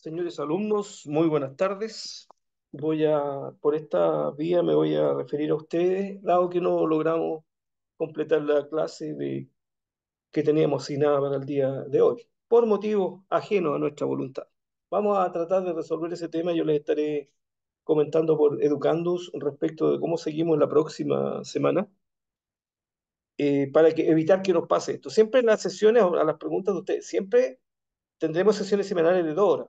Señores alumnos, muy buenas tardes. Por esta vía me voy a referir a ustedes, dado que no logramos completar la que teníamos asignada para el día de hoy, por motivos ajenos a nuestra voluntad. Vamos a tratar de resolver ese tema. Yo les estaré comentando por Educandus respecto de cómo seguimos la próxima semana, para evitar que nos pase esto. Siempre en las sesiones, a las preguntas de ustedes, siempre tendremos sesiones semanales de 2 horas.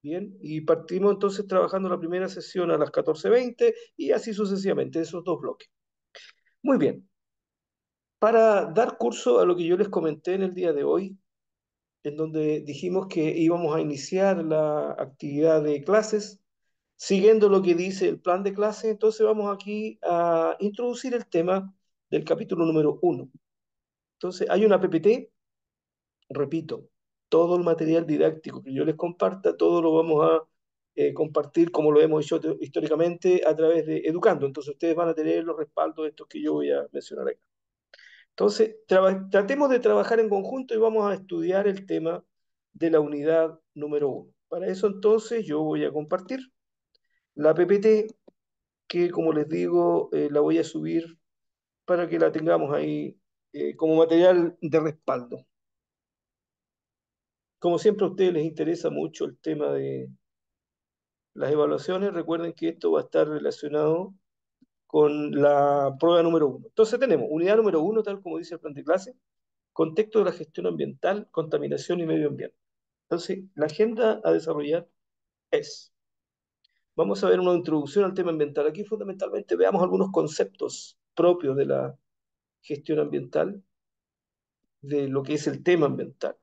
Bien, y partimos entonces trabajando la primera sesión a las 14:20 y así sucesivamente, esos dos bloques. Muy bien, para dar curso a lo que yo les comenté en el día de hoy, en donde dijimos que íbamos a iniciar la actividad de clases, siguiendo lo que dice el plan de clase, entonces vamos aquí a introducir el tema del capítulo número 1. Entonces, hay una PPT. Repito, todo el material didáctico que yo les comparta, todo lo vamos a compartir como lo hemos hecho históricamente a través de Educando. Entonces ustedes van a tener los respaldos de estos que yo voy a mencionar acá. Entonces, tratemos de trabajar en conjunto y vamos a estudiar el tema de la unidad número 1. Para eso entonces yo voy a compartir la PPT que, como les digo, la voy a subir para que la tengamos ahí como material de respaldo. Como siempre a ustedes les interesa mucho el tema de las evaluaciones, recuerden que esto va a estar relacionado con la prueba número 1. Entonces tenemos unidad número 1, tal como dice el plan de clase, contexto de la gestión ambiental, contaminación y medio ambiente. Entonces, la agenda a desarrollar es, vamos a ver una introducción al tema ambiental. Aquí fundamentalmente veamos algunos conceptos propios de la gestión ambiental, de lo que es el tema ambiental.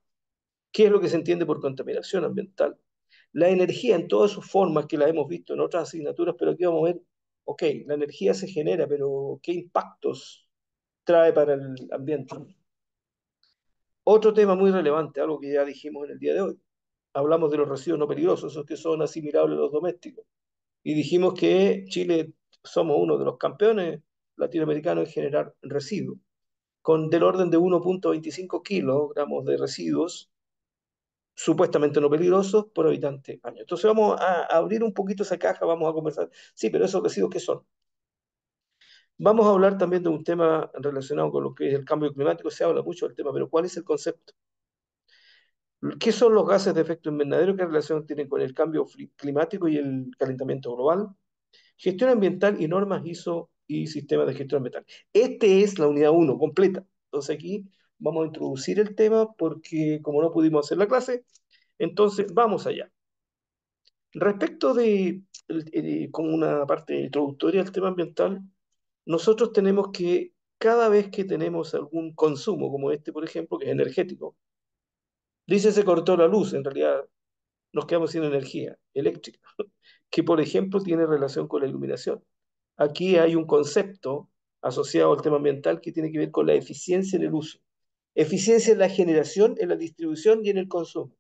¿Qué es lo que se entiende por contaminación ambiental? La energía en todas sus formas que la hemos visto en otras asignaturas, pero aquí vamos a ver, ok, la energía se genera, pero ¿qué impactos trae para el ambiente? Otro tema muy relevante, algo que ya dijimos en el día de hoy. Hablamos de los residuos no peligrosos, esos que son asimilables a los domésticos. Y dijimos que Chile somos uno de los campeones latinoamericanos en generar residuos, con del orden de 1,25 kilogramos de residuos supuestamente no peligrosos por habitante año. Entonces vamos a abrir un poquito esa caja, vamos a conversar. Sí, pero esos residuos, ¿qué son? Vamos a hablar también de un tema relacionado con lo que es el cambio climático. Se habla mucho del tema, pero ¿cuál es el concepto? ¿Qué son los gases de efecto invernadero? ¿Qué relación tienen con el cambio climático y el calentamiento global? Gestión ambiental y normas ISO y sistemas de gestión ambiental. Este es la unidad 1 completa. Entonces aquí vamos a introducir el tema porque como no pudimos hacer la clase, entonces vamos allá. Respecto como una parte introductoria al tema ambiental, nosotros tenemos que, cada vez que tenemos algún consumo, como este, por ejemplo, que es energético, dice se cortó la luz, en realidad nos quedamos sin energía eléctrica, que por ejemplo tiene relación con la iluminación. Aquí hay un concepto asociado al tema ambiental que tiene que ver con la eficiencia en el uso. Eficiencia en la generación, en la distribución y en el consumo.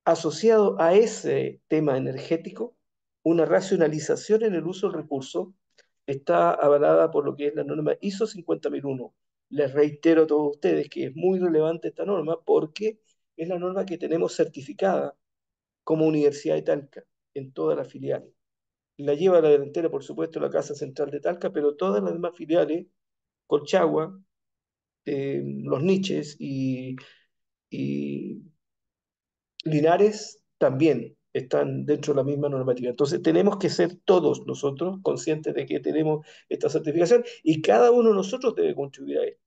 Asociado a ese tema energético, una racionalización en el uso del recurso está avalada por lo que es la norma ISO 50001. Les reitero a todos ustedes que es muy relevante esta norma porque es la norma que tenemos certificada como Universidad de Talca en todas las filiales. La lleva a la delantera, por supuesto, la Casa Central de Talca, pero todas las demás filiales, Colchagua, Los Niches y Linares también están dentro de la misma normativa. Entonces tenemos que ser todos nosotros conscientes de que tenemos esta certificación y cada uno de nosotros debe contribuir a esto.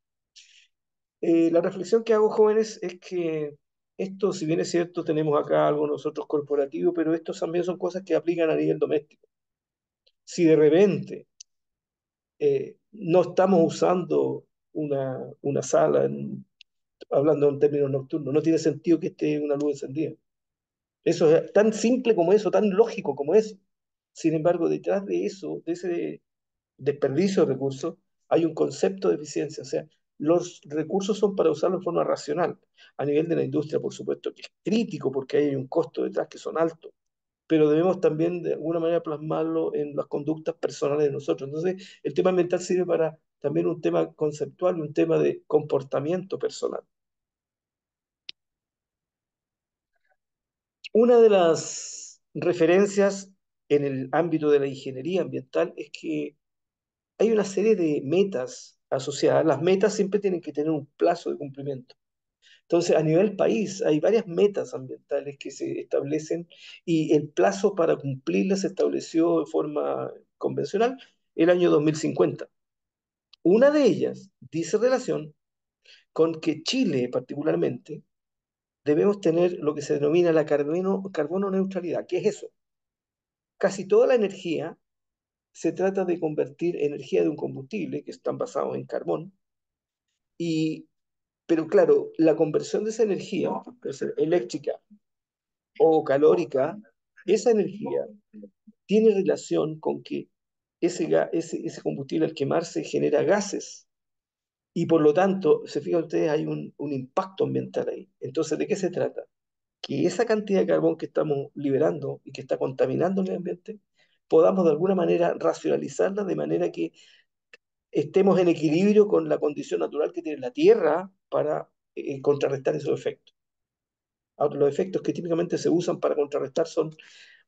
La reflexión que hago, jóvenes, es que esto, si bien es cierto, tenemos acá algo nosotros corporativo, pero estos también son cosas que aplican a nivel doméstico. Si de repente no estamos usando una sala, hablando en términos nocturnos, no tiene sentido que esté una luz encendida. Eso es tan simple como eso, tan lógico como eso. Sin embargo, detrás de eso, de ese desperdicio de recursos, hay un concepto de eficiencia. O sea, los recursos son para usarlos de forma racional. A nivel de la industria, por supuesto, que es crítico porque hay un costo detrás que son altos. Pero debemos también de alguna manera plasmarlo en las conductas personales de nosotros. Entonces, el tema ambiental sirve para también un tema conceptual y un tema de comportamiento personal. Una de las referencias en el ámbito de la ingeniería ambiental es que hay una serie de metas asociadas. Las metas siempre tienen que tener un plazo de cumplimiento. Entonces, a nivel país hay varias metas ambientales que se establecen y el plazo para cumplirlas se estableció de forma convencional el año 2050. Una de ellas dice relación con que Chile particularmente debemos tener lo que se denomina la carbono neutralidad. ¿Qué es eso? Casi toda la energía se trata de convertir energía de un combustible, que están basados en carbón, y, pero claro, la conversión de esa energía, puede ser eléctrica o calórica, esa energía tiene relación con que ese combustible al quemarse genera gases y por lo tanto, se fijan ustedes, hay un impacto ambiental ahí. Entonces, ¿de qué se trata? Que esa cantidad de carbón que estamos liberando y que está contaminando el medio ambiente, podamos de alguna manera racionalizarla de manera que estemos en equilibrio con la condición natural que tiene la Tierra para contrarrestar esos efectos. Ahora, los efectos que típicamente se usan para contrarrestar son,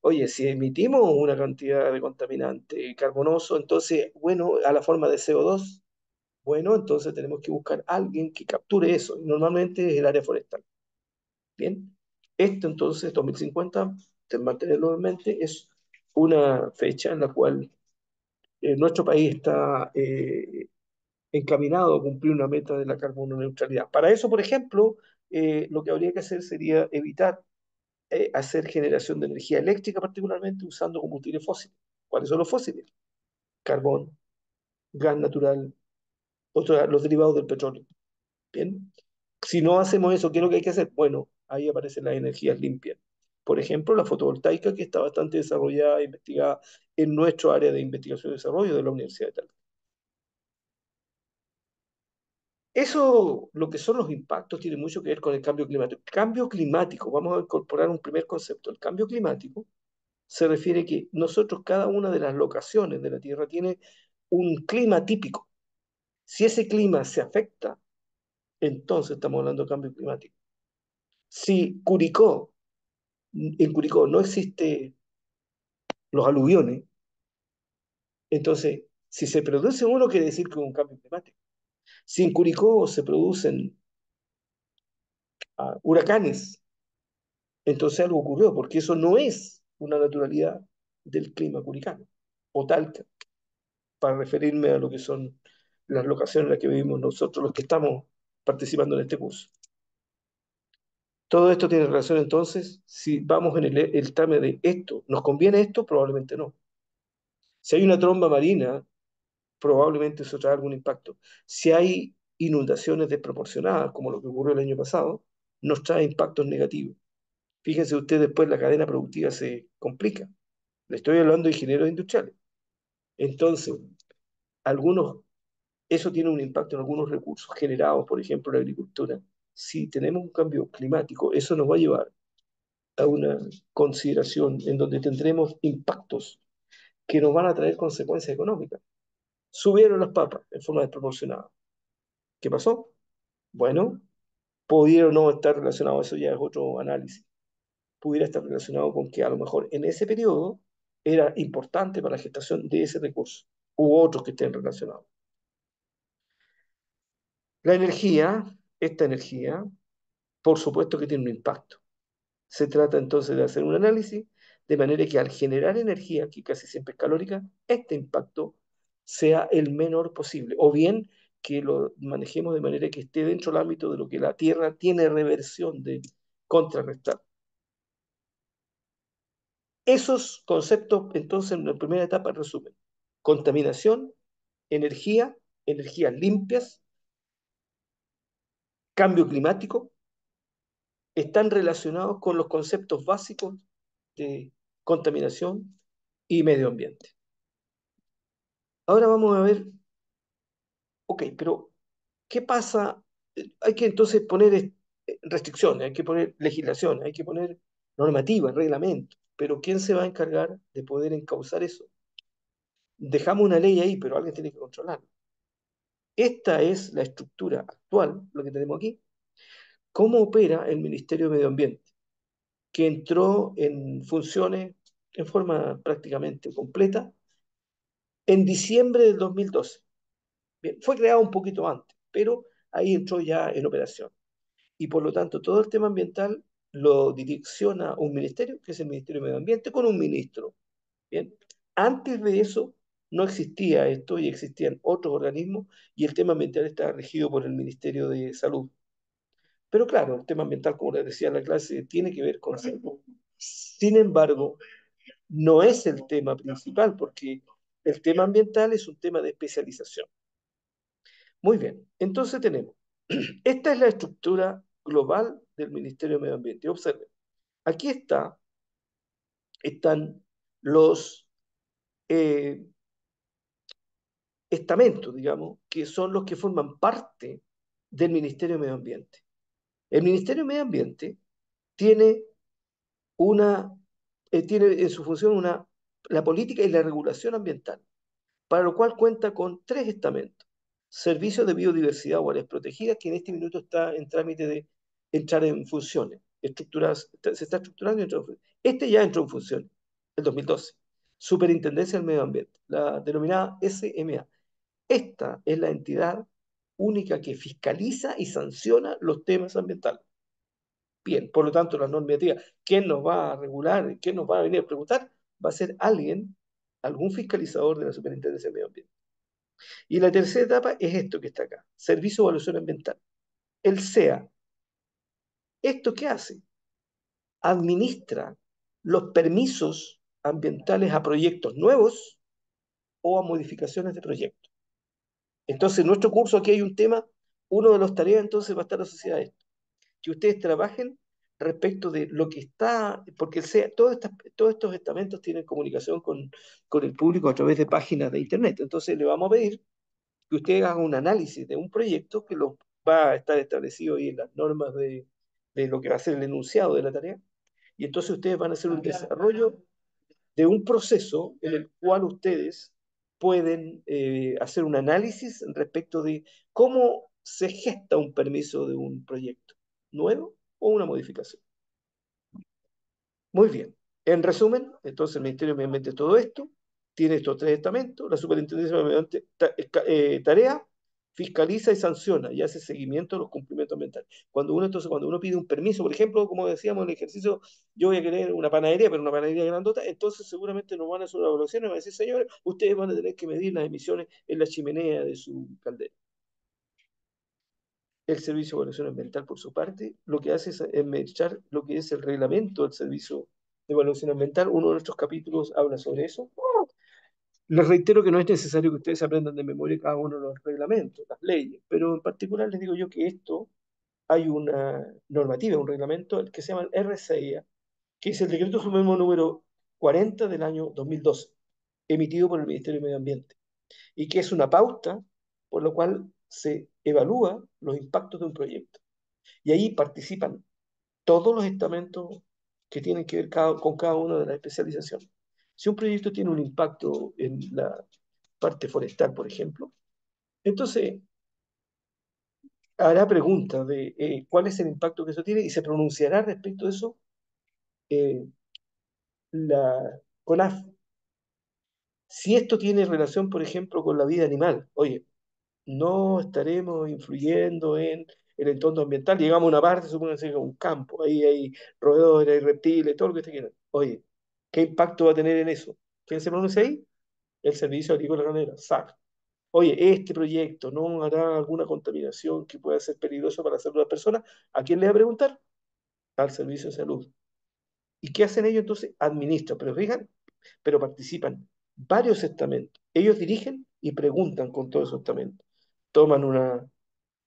oye, si emitimos una cantidad de contaminante carbonoso, entonces, bueno, a la forma de CO2, bueno, entonces tenemos que buscar a alguien que capture eso, y normalmente es el área forestal. Bien, esto entonces, 2050, de mantenerlo en mente, es una fecha en la cual nuestro país está encaminado a cumplir una meta de la carbono neutralidad. Para eso, por ejemplo, lo que habría que hacer sería evitar hacer generación de energía eléctrica, particularmente usando combustibles fósiles. ¿Cuáles son los fósiles? Carbón, gas natural, los derivados del petróleo. Bien. Si no hacemos eso, ¿qué es lo que hay que hacer? Bueno, ahí aparecen las energías limpias. Por ejemplo, la fotovoltaica, que está bastante desarrollada e investigada en nuestro área de investigación y desarrollo de la Universidad de Talca. Eso, lo que son los impactos, tiene mucho que ver con el cambio climático. Cambio climático, vamos a incorporar un primer concepto. El cambio climático se refiere que nosotros, cada una de las locaciones de la Tierra tiene un clima típico. Si ese clima se afecta, entonces estamos hablando de cambio climático. Si en Curicó no existe los aluviones, entonces si se produce uno quiere decir que hubo un cambio climático. Si en Curicó se producen huracanes, entonces algo ocurrió, porque eso no es una naturalidad del clima curicano o talca, para referirme a lo que son las locaciones en las que vivimos nosotros, los que estamos participando en este curso. Todo esto tiene relación entonces, si vamos en el tramo de esto, ¿nos conviene esto? Probablemente no. Si hay una tromba marina, probablemente eso trae algún impacto. Si hay inundaciones desproporcionadas, como lo que ocurrió el año pasado, nos trae impactos negativos. Fíjense ustedes, después la cadena productiva se complica. Le estoy hablando de ingenieros industriales. Entonces, algunos, eso tiene un impacto en algunos recursos generados, por ejemplo, en la agricultura. Si tenemos un cambio climático, eso nos va a llevar a una consideración en donde tendremos impactos que nos van a traer consecuencias económicas. Subieron las papas en forma desproporcionada. ¿Qué pasó? Bueno, pudiera o no estar relacionado, eso ya es otro análisis. Pudiera estar relacionado con que a lo mejor en ese periodo era importante para la gestación de ese recurso, u otros que estén relacionados. La energía, esta energía, por supuesto que tiene un impacto. Se trata entonces de hacer un análisis de manera que al generar energía, que casi siempre es calórica, este impacto sea el menor posible, o bien que lo manejemos de manera que esté dentro del ámbito de lo que la Tierra tiene reversión de contrarrestar. Esos conceptos, entonces, en la primera etapa resumen: contaminación, energía, energías limpias, cambio climático, están relacionados con los conceptos básicos de contaminación y medio ambiente. Ahora vamos a ver, ok, pero ¿qué pasa? Hay que entonces poner restricciones, hay que poner legislación, hay que poner normativas, reglamentos, pero ¿quién se va a encargar de poder encauzar eso? Dejamos una ley ahí, pero alguien tiene que controlarla. Esta es la estructura actual, lo que tenemos aquí. ¿Cómo opera el Ministerio de Medio Ambiente? que entró en funciones en forma prácticamente completa en diciembre del 2012. Bien, fue creado un poquito antes, pero ahí entró ya en operación. Y por lo tanto, todo el tema ambiental lo direcciona un ministerio, que es el Ministerio de Medio Ambiente, con un ministro. Bien, antes de eso no existía esto y existían otros organismos y el tema ambiental estaba regido por el Ministerio de Salud. Pero claro, el tema ambiental, como les decía en la clase, tiene que ver con salud. Sin embargo, no es el tema principal porque el tema ambiental es un tema de especialización. Muy bien, entonces tenemos, esta es la estructura global del Ministerio de Medio Ambiente. Observen, aquí están los eh, estamentos, digamos, que son los que forman parte del Ministerio de Medio Ambiente. El Ministerio de Medio Ambiente tiene tiene en su función la política y la regulación ambiental, para lo cual cuenta con tres estamentos. Servicio de Biodiversidad o Áreas Protegidas, que en este minuto está en trámite de entrar en funciones. Se está estructurando y entró en funciones. Este ya entró en funciones, el 2012. Superintendencia del Medio Ambiente, la denominada SMA. Esta es la entidad única que fiscaliza y sanciona los temas ambientales. Bien, por lo tanto, la normativa, ¿quién nos va a regular? ¿Quién nos va a venir a preguntar? Va a ser alguien, algún fiscalizador de la Superintendencia de Medio Ambiente. Y la tercera etapa es esto que está acá, Servicio de Evaluación Ambiental. El SEA, ¿esto qué hace? Administra los permisos ambientales a proyectos nuevos o a modificaciones de proyectos. Entonces, en nuestro curso aquí hay un tema, uno de las tareas entonces va a estar asociada a esto, que ustedes trabajen respecto de lo que está, porque todos estos estamentos tienen comunicación con el público a través de páginas de Internet. Entonces le vamos a pedir que ustedes hagan un análisis de un proyecto que lo va a estar establecido ahí en las normas de lo que va a ser el enunciado de la tarea. Y entonces ustedes van a hacer un desarrollo de un proceso en el cual ustedes pueden hacer un análisis respecto de cómo se gesta un permiso de un proyecto nuevo o una modificación. Muy bien. En resumen, entonces el Ministerio de Medio Ambiente todo esto, tiene estos tres estamentos, la Superintendencia de Medio Ambiente tarea, fiscaliza y sanciona y hace seguimiento de los cumplimientos ambientales. Cuando uno pide un permiso, por ejemplo, como decíamos en el ejercicio, yo voy a querer una panadería, pero una panadería grandota, entonces seguramente nos van a hacer una evaluación y van a decir, señores, ustedes van a tener que medir las emisiones en la chimenea de su caldera. El Servicio de Evaluación Ambiental, por su parte, lo que hace es mediar lo que es el reglamento del Servicio de Evaluación Ambiental. Uno de nuestros capítulos habla sobre eso. Les reitero que no es necesario que ustedes aprendan de memoria cada uno de los reglamentos, las leyes, pero en particular les digo yo que esto hay una normativa, un reglamento, el que se llama el RCIA, que es el Decreto Supremo número 40 del año 2012, emitido por el Ministerio de Medio Ambiente, y que es una pauta por lo cual se evalúa los impactos de un proyecto. Y ahí participan todos los estamentos que tienen que ver con cada una de las especializaciones. Si un proyecto tiene un impacto en la parte forestal, por ejemplo, entonces hará preguntas de cuál es el impacto que eso tiene y se pronunciará respecto de eso eh, la CONAF. Si esto tiene relación, por ejemplo, con la vida animal, oye, no estaremos influyendo en el entorno ambiental. Llegamos a una parte, supónganse que un campo, ahí hay roedores, hay reptiles, todo lo que usted quiera. Oye, ¿qué impacto va a tener en eso? ¿Quién se pronuncia ahí? El Servicio Agrícola Ganadero, SAC. Oye, este proyecto no hará alguna contaminación que pueda ser peligroso para la salud de las personas. ¿A quién le va a preguntar? Al Servicio de Salud. ¿Y qué hacen ellos entonces? Administran, pero fijan, pero participan varios estamentos. Ellos dirigen y preguntan con todos esos estamentos. Toman una,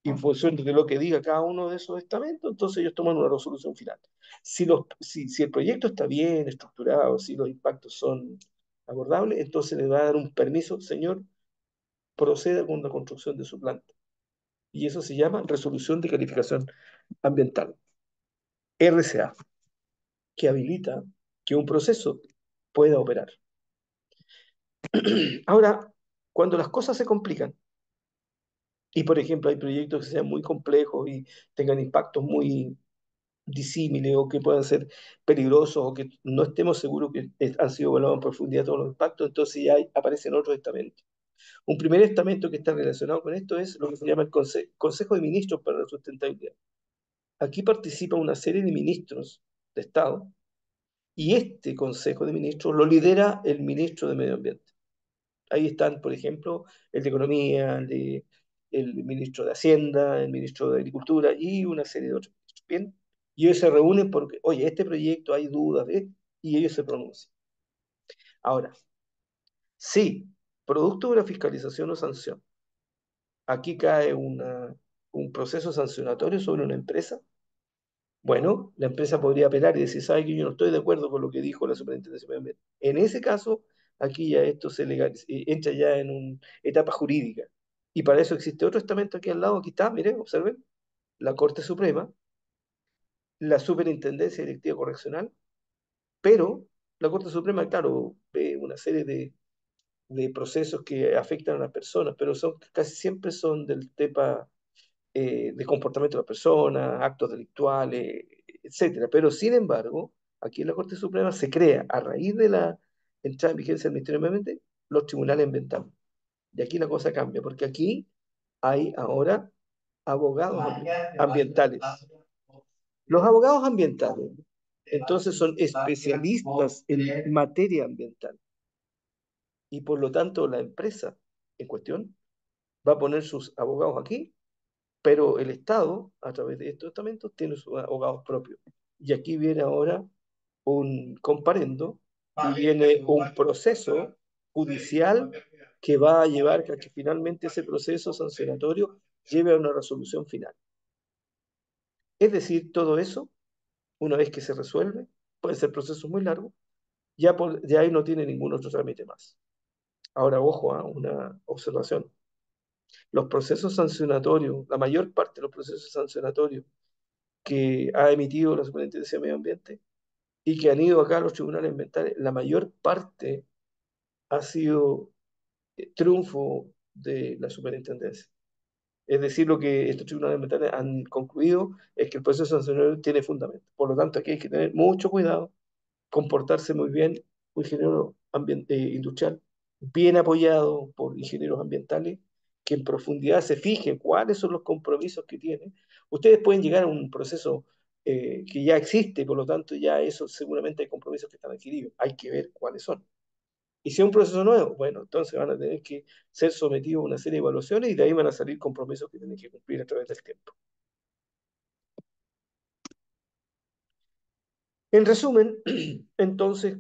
en función de lo que diga cada uno de esos estamentos, entonces ellos toman una resolución final. Si el proyecto está bien estructurado, si los impactos son abordables, entonces le va a dar un permiso, señor, proceda con la construcción de su planta. Y eso se llama resolución de calificación ambiental, RCA, que habilita que un proceso pueda operar. Ahora, cuando las cosas se complican, y por ejemplo hay proyectos que sean muy complejos y tengan impactos muy disímiles o que puedan ser peligrosos o que no estemos seguros que han sido evaluados en profundidad todos los impactos, entonces ya aparecen otros estamentos. Un primer estamento que está relacionado con esto es lo que se llama el Consejo de Ministros para la Sustentabilidad. Aquí participa una serie de ministros de Estado y este Consejo de Ministros lo lidera el ministro de Medio Ambiente. Ahí están, por ejemplo, el de Economía, el ministro de Hacienda, el ministro de Agricultura y una serie de otros ministros. Bien, y ellos se reúnen porque, oye, este proyecto hay dudas, ¿eh? Y ellos se pronuncian. Ahora, sí, producto de una fiscalización o sanción, aquí cae un proceso sancionatorio sobre una empresa. Bueno, la empresa podría apelar y decir, sabe que yo no estoy de acuerdo con lo que dijo la Superintendencia de Medio Ambiente. En ese caso, aquí ya esto se legaliza, entra ya en una etapa jurídica. Y para eso existe otro estamento aquí al lado, aquí está, miren, observen, la Corte Suprema, la Superintendencia Directiva Correccional, pero la Corte Suprema, claro, ve una serie de procesos que afectan a las personas, pero casi siempre son del tema de comportamiento de las personas, actos delictuales, etcétera. Pero sin embargo, aquí en la Corte Suprema se crea, a raíz de la entrada en vigencia del Ministerio de Medio Ambiente, los tribunales ambientales. Y aquí la cosa cambia, porque aquí hay ahora abogados ambientales. Los abogados ambientales, entonces, son especialistas en materia ambiental. Y por lo tanto, la empresa en cuestión va a poner sus abogados aquí, pero el Estado, a través de estos estamentos, tiene sus abogados propios. Y aquí viene ahora un comparendo y viene un proceso judicial que va a llevar a que finalmente ese proceso sancionatorio lleve a una resolución final. Es decir, todo eso, una vez que se resuelve, puede ser procesos muy largos, ya de ahí no tiene ningún otro trámite más. Ahora, ojo, una observación. Los procesos sancionatorios, la mayor parte de los procesos sancionatorios que ha emitido la Superintendencia de Medio Ambiente y que han ido acá a los tribunales ambientales, la mayor parte ha sido triunfo de la superintendencia. Es decir, lo que estos tribunales ambientales han concluido es que el proceso sancionador tiene fundamento. Por lo tanto, aquí hay que tener mucho cuidado, comportarse muy bien, un ingeniero industrial bien apoyado por ingenieros ambientales, que en profundidad se fije cuáles son los compromisos que tiene. Ustedes pueden llegar a un proceso que ya existe, por lo tanto ya eso seguramente hay compromisos que están adquiridos. Hay que ver cuáles son. Y si es un proceso nuevo, bueno, entonces van a tener que ser sometidos a una serie de evaluaciones y de ahí van a salir compromisos que tienen que cumplir a través del tiempo. En resumen, entonces,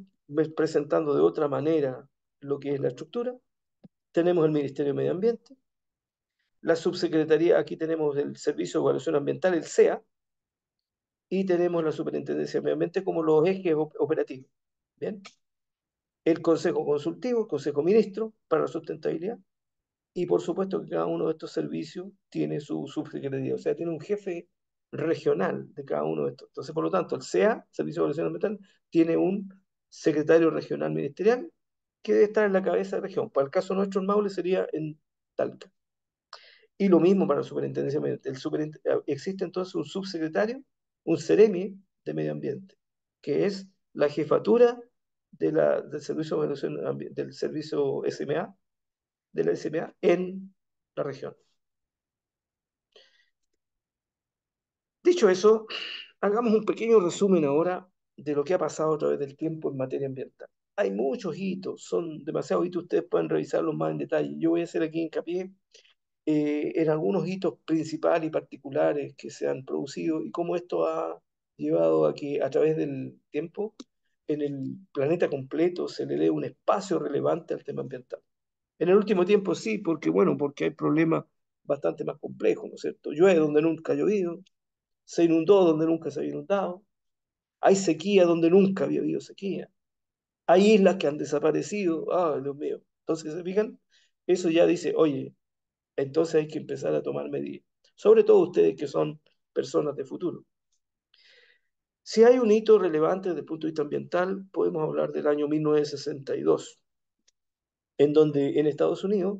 presentando de otra manera lo que es la estructura, tenemos el Ministerio de Medio Ambiente, la subsecretaría, aquí tenemos el Servicio de Evaluación Ambiental, el SEA, y tenemos la Superintendencia de Medio Ambiente como los ejes operativos. Bien, el Consejo Consultivo, el Consejo Ministro para la Sustentabilidad, y por supuesto que cada uno de estos servicios tiene su subsecretaría, o sea, tiene un jefe regional de cada uno de estos. Entonces, por lo tanto, el SEA, Servicio de Evaluación Ambiental, tiene un secretario regional ministerial que debe estar en la cabeza de la región. Para el caso nuestro, en Maule sería en Talca. Y lo mismo para la superintendencia de medio ambiente. Existe entonces un subsecretario, un seremi de medio ambiente, que es la jefatura del servicio de evaluación del servicio SMA, de la SMA en la región. Dicho eso, hagamos un pequeño resumen ahora de lo que ha pasado a través del tiempo en materia ambiental. Hay muchos hitos, son demasiados hitos, ustedes pueden revisarlos más en detalle. Yo voy a hacer aquí hincapié en algunos hitos principales y particulares que se han producido y cómo esto ha llevado a que a través del tiempo en el planeta completo se le dé un espacio relevante al tema ambiental. En el último tiempo sí, porque bueno, porque hay problemas bastante más complejos, ¿no es cierto? Llueve donde nunca ha llovido, se inundó donde nunca se había inundado, hay sequía donde nunca había habido sequía, hay islas que han desaparecido, ah, Dios mío. Entonces, ¿se fijan? Eso ya dice, oye, entonces hay que empezar a tomar medidas. Sobre todo ustedes que son personas de futuro. Si hay un hito relevante desde el punto de vista ambiental, podemos hablar del año 1962, en donde en Estados Unidos,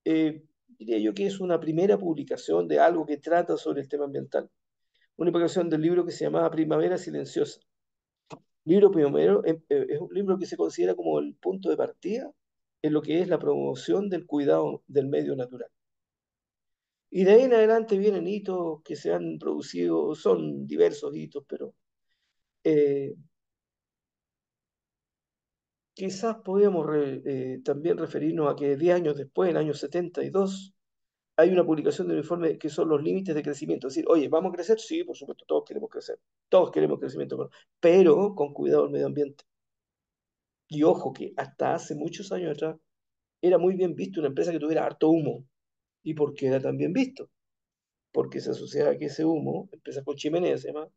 diría yo que es una primera publicación de algo que trata sobre el tema ambiental. una publicación del libro que se llamaba Primavera Silenciosa. Libro pionero, es un libro que se considera como el punto de partida en lo que es la promoción del cuidado del medio natural. Y de ahí en adelante vienen hitos que se han producido, son diversos hitos, pero eh, quizás podríamos también referirnos a que 10 años después, en el año 72, hay una publicación de un informe que son los límites de crecimiento. Es decir, oye, ¿vamos a crecer? Sí, por supuesto, todos queremos crecer. Todos queremos crecimiento, pero con cuidado del medio ambiente. Y ojo que hasta hace muchos años atrás era muy bien visto una empresa que tuviera harto humo. ¿Y por qué era tan bien visto? Porque se asociaba que ese humo, empresa con chimenea se llama,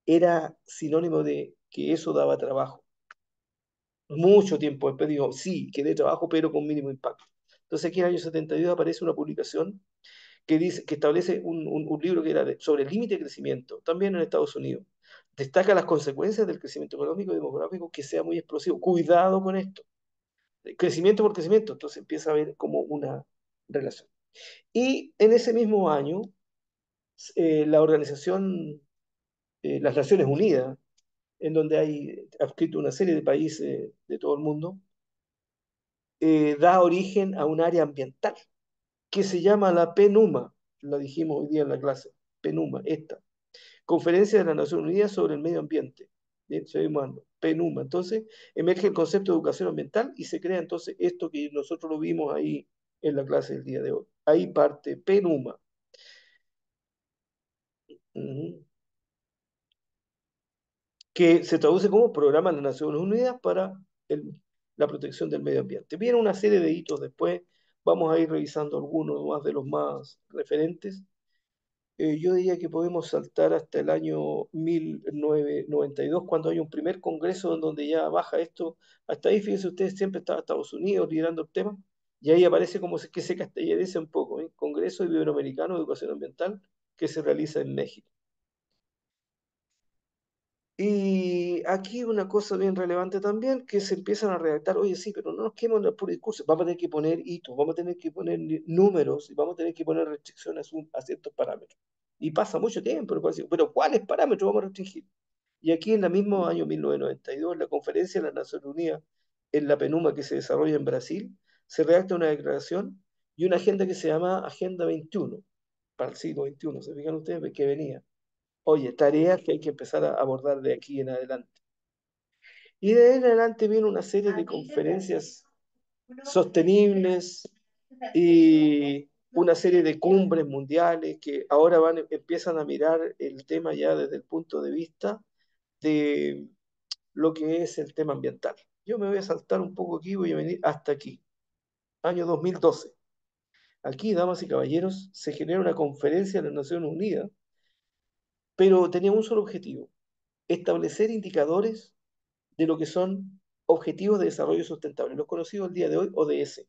era sinónimo de que eso daba trabajo. Mucho tiempo después digo, sí, que dé trabajo, pero con mínimo impacto. Entonces aquí en el año 72 aparece una publicación que, dice, que establece un libro que era sobre el límite de crecimiento, también en Estados Unidos. Destaca las consecuencias del crecimiento económico y demográfico que sea muy explosivo. Cuidado con esto. Crecimiento por crecimiento. Entonces empieza a haber como una relación. Y en ese mismo año, la organización, las Naciones Unidas, en donde hay adscrito una serie de países de todo el mundo, da origen a un área ambiental que se llama la PNUMA, la dijimos hoy día en la clase, PNUMA, esta, Conferencia de las Naciones Unidas sobre el Medio Ambiente. Bien, seguimos dando, PNUMA. Entonces, emerge el concepto de educación ambiental y se crea entonces esto que nosotros lo vimos ahí en la clase del día de hoy. Ahí parte PNUMA. Ujú. Que se traduce como Programa de las Naciones Unidas para la protección del medio ambiente. Viene una serie de hitos después, vamos a ir revisando algunos más de los más referentes. Yo diría que podemos saltar hasta el año 1992, cuando hay un primer congreso en donde ya baja esto. Hasta ahí, fíjense ustedes, siempre estaba Estados Unidos liderando el tema, y ahí aparece como que se castellaniza un poco, ¿eh? Congreso Iberoamericano de Educación Ambiental que se realiza en México. Y aquí una cosa bien relevante también, que se empiezan a redactar, oye, sí, pero no nos quedemos en el puro discurso, vamos a tener que poner hitos, vamos a tener que poner números y vamos a tener que poner restricciones a ciertos parámetros. Y pasa mucho tiempo, pero ¿cuáles parámetros vamos a restringir? Y aquí en el mismo año 1992, la conferencia de las Naciones Unidas, en la PNUMA que se desarrolla en Brasil, se redacta una declaración y una agenda que se llama Agenda 21, para el siglo XXI, ¿se fijan ustedes que venía? Oye, tareas que hay que empezar a abordar de aquí en adelante. Y de ahí en adelante viene una serie de conferencias sostenibles y una serie de cumbres mundiales que ahora empiezan a mirar el tema ya desde el punto de vista de lo que es el tema ambiental. Yo me voy a saltar un poco aquí, voy a venir hasta aquí, año 2012. Aquí, damas y caballeros, se genera una conferencia de las Naciones Unidas, pero tenía un solo objetivo: establecer indicadores de lo que son Objetivos de Desarrollo Sustentable, los conocidos el día de hoy ODS.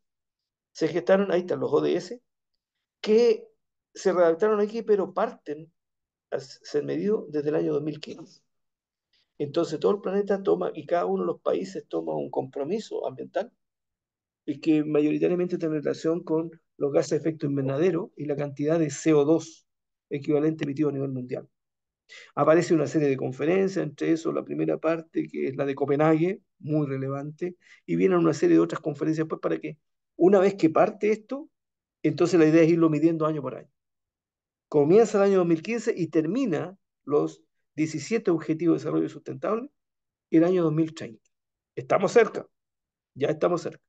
Se gestaron, ahí están los ODS, que se redactaron aquí, pero parten a ser medidos desde el año 2015. Entonces todo el planeta toma, y cada uno de los países toma un compromiso ambiental, y que mayoritariamente tiene relación con los gases de efecto invernadero y la cantidad de CO2 equivalente emitido a nivel mundial. Aparece una serie de conferencias, entre eso la primera parte, que es la de Copenhague, muy relevante, y vienen una serie de otras conferencias pues para que una vez que parte esto, entonces la idea es irlo midiendo año por año. Comienza el año 2015 y termina los 17 Objetivos de Desarrollo Sustentable el año 2030. Estamos cerca, ya estamos cerca.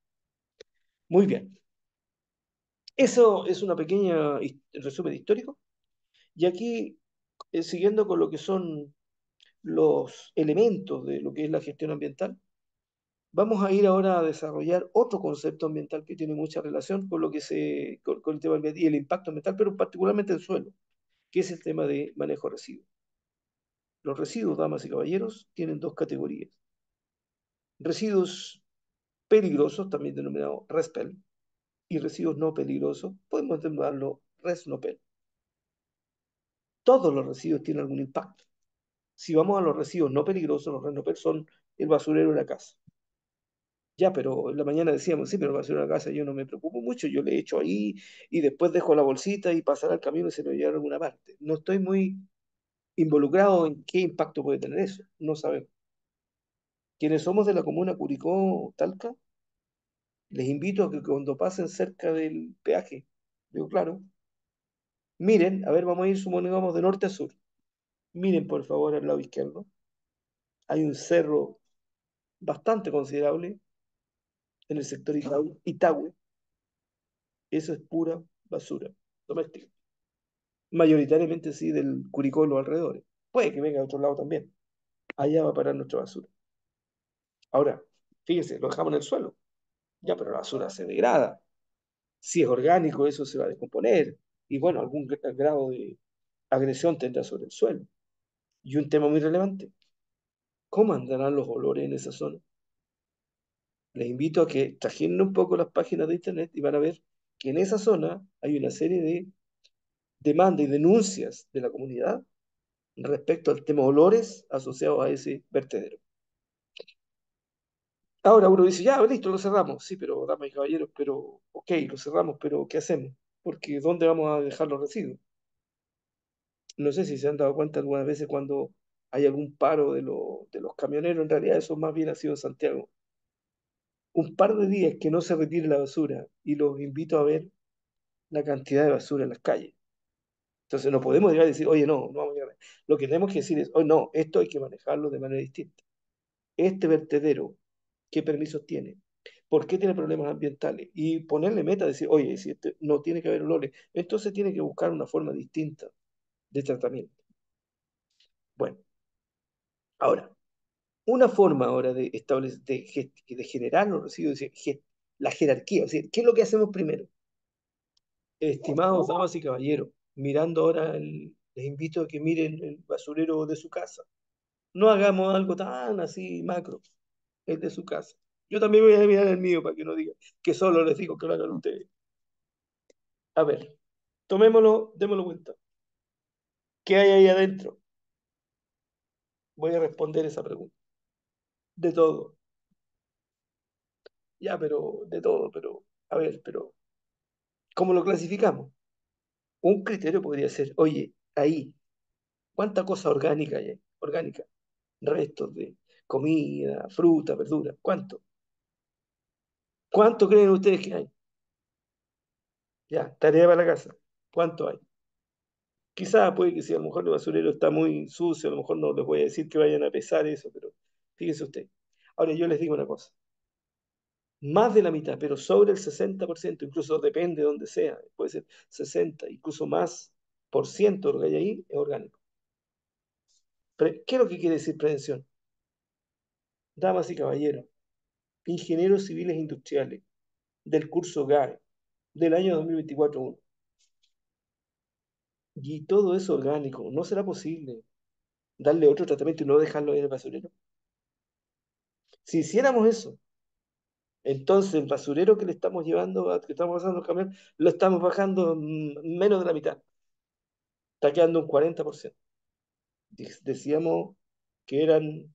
Muy bien. Eso es una pequeña resumen histórico. Y aquí, siguiendo con lo que son los elementos de lo que es la gestión ambiental, vamos a ir ahora a desarrollar otro concepto ambiental que tiene mucha relación con lo que con el tema ambiental y el impacto ambiental, pero particularmente el suelo, que es el tema de manejo de residuos. Los residuos, damas y caballeros, tienen dos categorías: residuos peligrosos, también denominados RESPEL, y residuos no peligrosos, podemos denominarlo RESNOPEL. Todos los residuos tienen algún impacto. Si vamos a los residuos no peligrosos, los RESNOPEL son el basurero de la casa. Ya, pero en la mañana decíamos, sí, pero el basurero de la casa yo no me preocupo mucho, yo le echo ahí y después dejo la bolsita y pasará el camino y se lo llevará a alguna parte. No estoy muy involucrados en qué impacto puede tener eso. No sabemos. Quienes somos de la comuna Curicó, Talca, les invito a que cuando pasen cerca del peaje, digo, claro, miren, a ver, vamos a ir, supongamos, de norte a sur. Miren, por favor, al lado izquierdo. Hay un cerro bastante considerable en el sector Itagüe. Eso es pura basura doméstica. Mayoritariamente sí del Curicó y los alrededores. Puede que venga de otro lado también. Allá va a parar nuestra basura. Ahora, fíjese, lo dejamos en el suelo. Ya, pero la basura se degrada. Si es orgánico, eso se va a descomponer. Y bueno, algún grado de agresión tendrá sobre el suelo. Y un tema muy relevante, ¿cómo andarán los olores en esa zona? Les invito a que trajenen un poco las páginas de internet y van a ver que en esa zona hay una serie de demandas y denuncias de la comunidad respecto al tema olores asociados a ese vertedero. Ahora uno dice, ya, listo, lo cerramos. Sí, pero damas y caballeros, pero, ok, lo cerramos, pero ¿qué hacemos? Porque ¿dónde vamos a dejar los residuos? No sé si se han dado cuenta algunas veces cuando hay algún paro de los camioneros, en realidad eso más bien ha sido en Santiago. Un par de días que no se retire la basura y los invito a ver la cantidad de basura en las calles. Entonces no podemos llegar a decir, oye, no, no vamos a llegar. Lo que tenemos que decir es, oye, no, esto hay que manejarlo de manera distinta. Este vertedero, ¿qué permisos tiene? ¿Por qué tiene problemas ambientales? Y ponerle meta, decir, oye, si este no tiene que haber olores, entonces tiene que buscar una forma distinta de tratamiento. Bueno, ahora, una forma ahora de establecer, de generar los residuos, la jerarquía, o sea, ¿qué es lo que hacemos primero? Estimados damas y caballeros, mirando ahora, les invito a que miren el basurero de su casa. No hagamos algo tan así macro, el de su casa. Yo también voy a mirar el mío para que no digan que solo les digo que lo hagan ustedes. A ver, tomémoslo, démoslo cuenta. ¿Qué hay ahí adentro? Voy a responder esa pregunta. De todo. Ya, pero, de todo, pero, a ver, pero, ¿cómo lo clasificamos? Un criterio podría ser, oye, ahí, ¿cuánta cosa orgánica hay ahí? Orgánica. Restos de comida, fruta, verdura. ¿Cuánto? ¿Cuánto creen ustedes que hay? Ya, tarea para la casa. ¿Cuánto hay? Quizás puede que si a lo mejor el basurero está muy sucio, a lo mejor no les voy a decir que vayan a pesar eso, pero fíjense usted. Ahora yo les digo una cosa. Más de la mitad, pero sobre el 60%, incluso depende de donde sea, puede ser 60, incluso más por ciento de lo que hay ahí, es orgánico. ¿Qué es lo que quiere decir prevención? Damas y caballeros, ingenieros civiles industriales del curso GAE del año 2024-1. Y todo eso orgánico, ¿no será posible darle otro tratamiento y no dejarlo ahí en el basurero? Si hiciéramos eso, entonces el basurero que le estamos llevando, que estamos pasando el camión, lo estamos bajando menos de la mitad. Está quedando un 40%. Decíamos que eran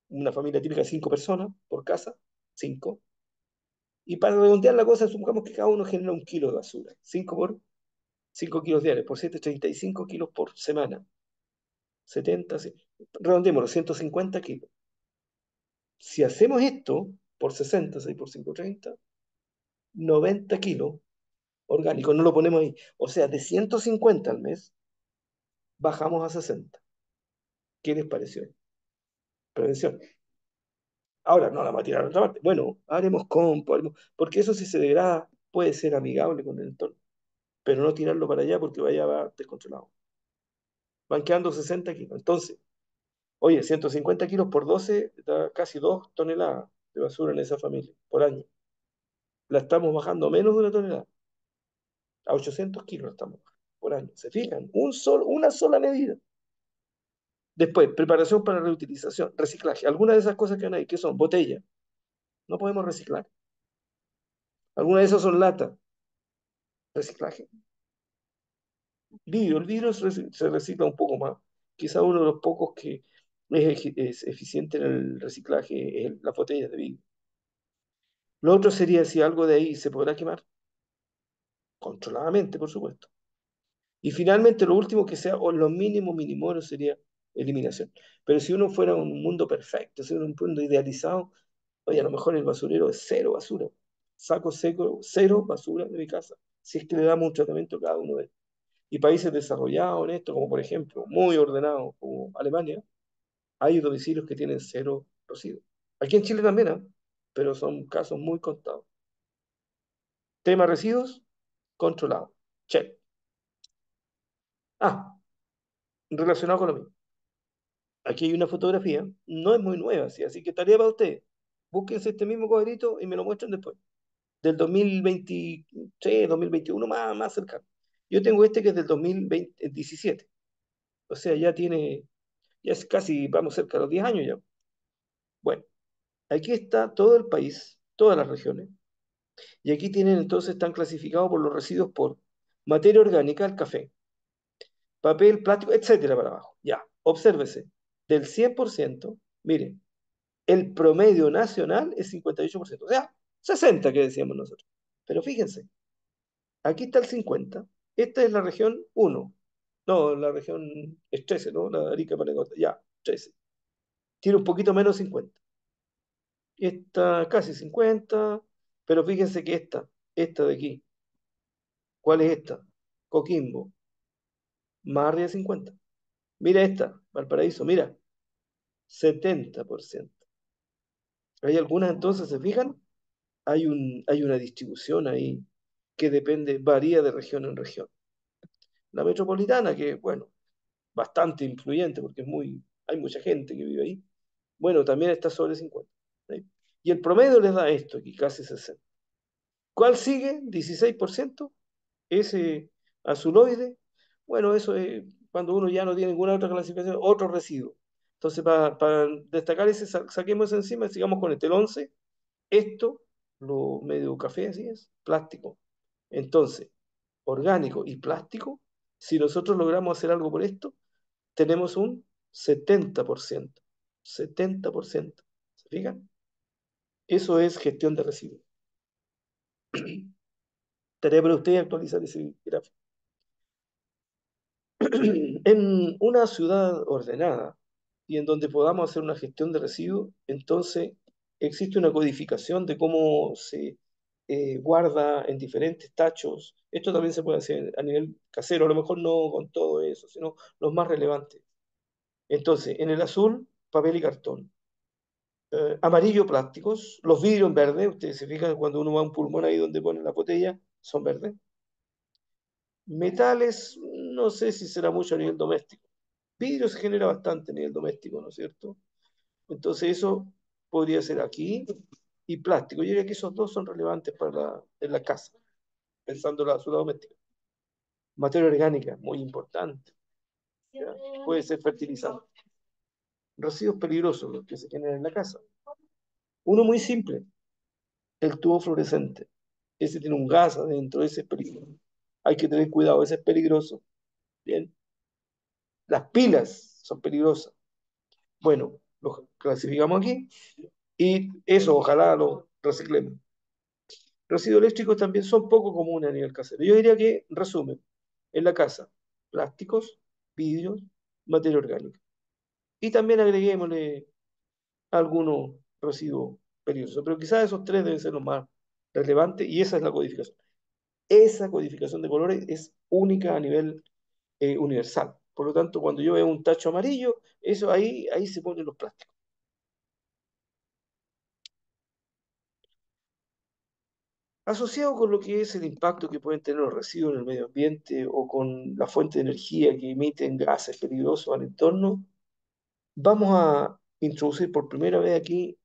una familia típica de 5 personas por casa, 5. Y para redondear la cosa, supongamos que cada uno genera 1 kilo de basura. 5 por 5 kilos diarios, por 7, 35 kilos por semana. 70, sí. Redondeémoslo, 150 kilos. Si hacemos esto por 60, 6 por 5, 30, 90 kilos orgánicos, no lo ponemos ahí. O sea, de 150 al mes, bajamos a 60. ¿Qué les pareció? Prevención. Ahora no la vamos a tirar a otra parte. Bueno, haremos compo, porque eso si se degrada puede ser amigable con el entorno, pero no tirarlo para allá porque vaya va descontrolado. Van quedando 60 kilos. Entonces, oye, 150 kilos por 12 da casi 2 toneladas de basura en esa familia por año. La estamos bajando a menos de 1 tonelada. A 800 kilos la estamos bajando por año. ¿Se fijan? Una sola medida. Después, preparación para reutilización, reciclaje. Algunas de esas cosas que van ahí, ¿qué son? Botella. No podemos reciclar. Algunas de esas son lata. Reciclaje. Vidrio. El vidrio se recicla un poco más. Quizá uno de los pocos que es eficiente en el reciclaje es las botellas de vidrio. Lo otro sería si algo de ahí se podrá quemar, controladamente, por supuesto. Y finalmente lo último que sea, o lo mínimo mínimo sería eliminación. Pero si uno fuera un mundo perfecto, si uno un mundo idealizado, oye, a lo mejor el basurero es cero basura. Saco seco, cero basura de mi casa. Si es que le damos un tratamiento a cada uno de ellos. Y países desarrollados en esto, como por ejemplo, muy ordenados, como Alemania, hay domicilios que tienen cero residuos. Aquí en Chile también, ¿ah? Pero son casos muy contados. Tema residuos, controlado. Check. Ah, relacionado con lo mismo. Aquí hay una fotografía, no es muy nueva, ¿sí? Así que tarea para ustedes. Búsquense este mismo cuadrito y me lo muestran después. Del 2023, 2021, más cercano. Yo tengo este que es del 2017. O sea, ya es casi, vamos cerca de los 10 años ya. Bueno, aquí está todo el país, todas las regiones. Y aquí tienen entonces, están clasificados por los residuos por materia orgánica, el café, papel, plástico, etcétera, para abajo. Ya, obsérvese. Del 100%, miren, el promedio nacional es 58%. O sea, 60 que decíamos nosotros. Pero fíjense, aquí está el 50. Esta es la región 1. No, la región es 13, ¿no? La de Arica, Parinacota. Ya, 13. Tiene un poquito menos 50. Esta casi 50. Pero fíjense que esta de aquí, ¿cuál es esta? Coquimbo, más arriba de 50. Mira esta, Valparaíso, mira, 70%. Hay algunas entonces, ¿se fijan? Hay una distribución ahí que depende, varía de región en región. La metropolitana, que bueno, bastante influyente porque hay mucha gente que vive ahí, bueno, también está sobre 50. ¿Sí? Y el promedio les da esto, aquí casi 60. ¿Cuál sigue? 16%. Ese azuloide, bueno, eso es cuando uno ya no tiene ninguna otra clasificación, otro residuo. Entonces, para destacar ese, saquemos encima y sigamos con este. El 11, esto, lo medio café, así es, plástico. Entonces, orgánico y plástico, si nosotros logramos hacer algo por esto, tenemos un 70%. 70%. ¿Se fijan? Eso es gestión de residuos. Tarea para ustedes actualizar ese gráfico. En una ciudad ordenada y en donde podamos hacer una gestión de residuos, entonces existe una codificación de cómo se guarda en diferentes tachos. Esto también se puede hacer a nivel casero, a lo mejor no con todo eso, sino los más relevantes. Entonces, en el azul, papel y cartón. Amarillo, plásticos. Los vidrios en verde, ustedes se fijan cuando uno va a un pulmón ahí donde ponen la botella, son verdes. Metales, no sé si será mucho a nivel doméstico. Vidrio se genera bastante a nivel doméstico, ¿no es cierto? Entonces eso podría ser aquí y plástico. Yo diría que esos dos son relevantes en la casa, pensando en la ciudad doméstica. Materia orgánica, muy importante. ¿Ya? Puede ser fertilizante. Residuos peligrosos, los que se generan en la casa. Uno muy simple, el tubo fluorescente. Ese tiene un gas adentro, ese es peligroso. Hay que tener cuidado, ese es peligroso. Bien. Las pilas son peligrosas. Bueno, los clasificamos aquí y eso ojalá lo reciclemos. Residuos eléctricos también son poco comunes a nivel casero. Yo diría que, resumen, en la casa, plásticos, vidrios, materia orgánica. Y también agreguémosle algunos residuos peligrosos. Pero quizás esos tres deben ser los más relevantes y esa es la codificación. Esa codificación de colores es única a nivel universal. Por lo tanto, cuando yo veo un tacho amarillo, eso ahí se ponen los plásticos. Asociado con lo que es el impacto que pueden tener los residuos en el medio ambiente o con la fuente de energía que emiten gases peligrosos al entorno, vamos a introducir por primera vez aquí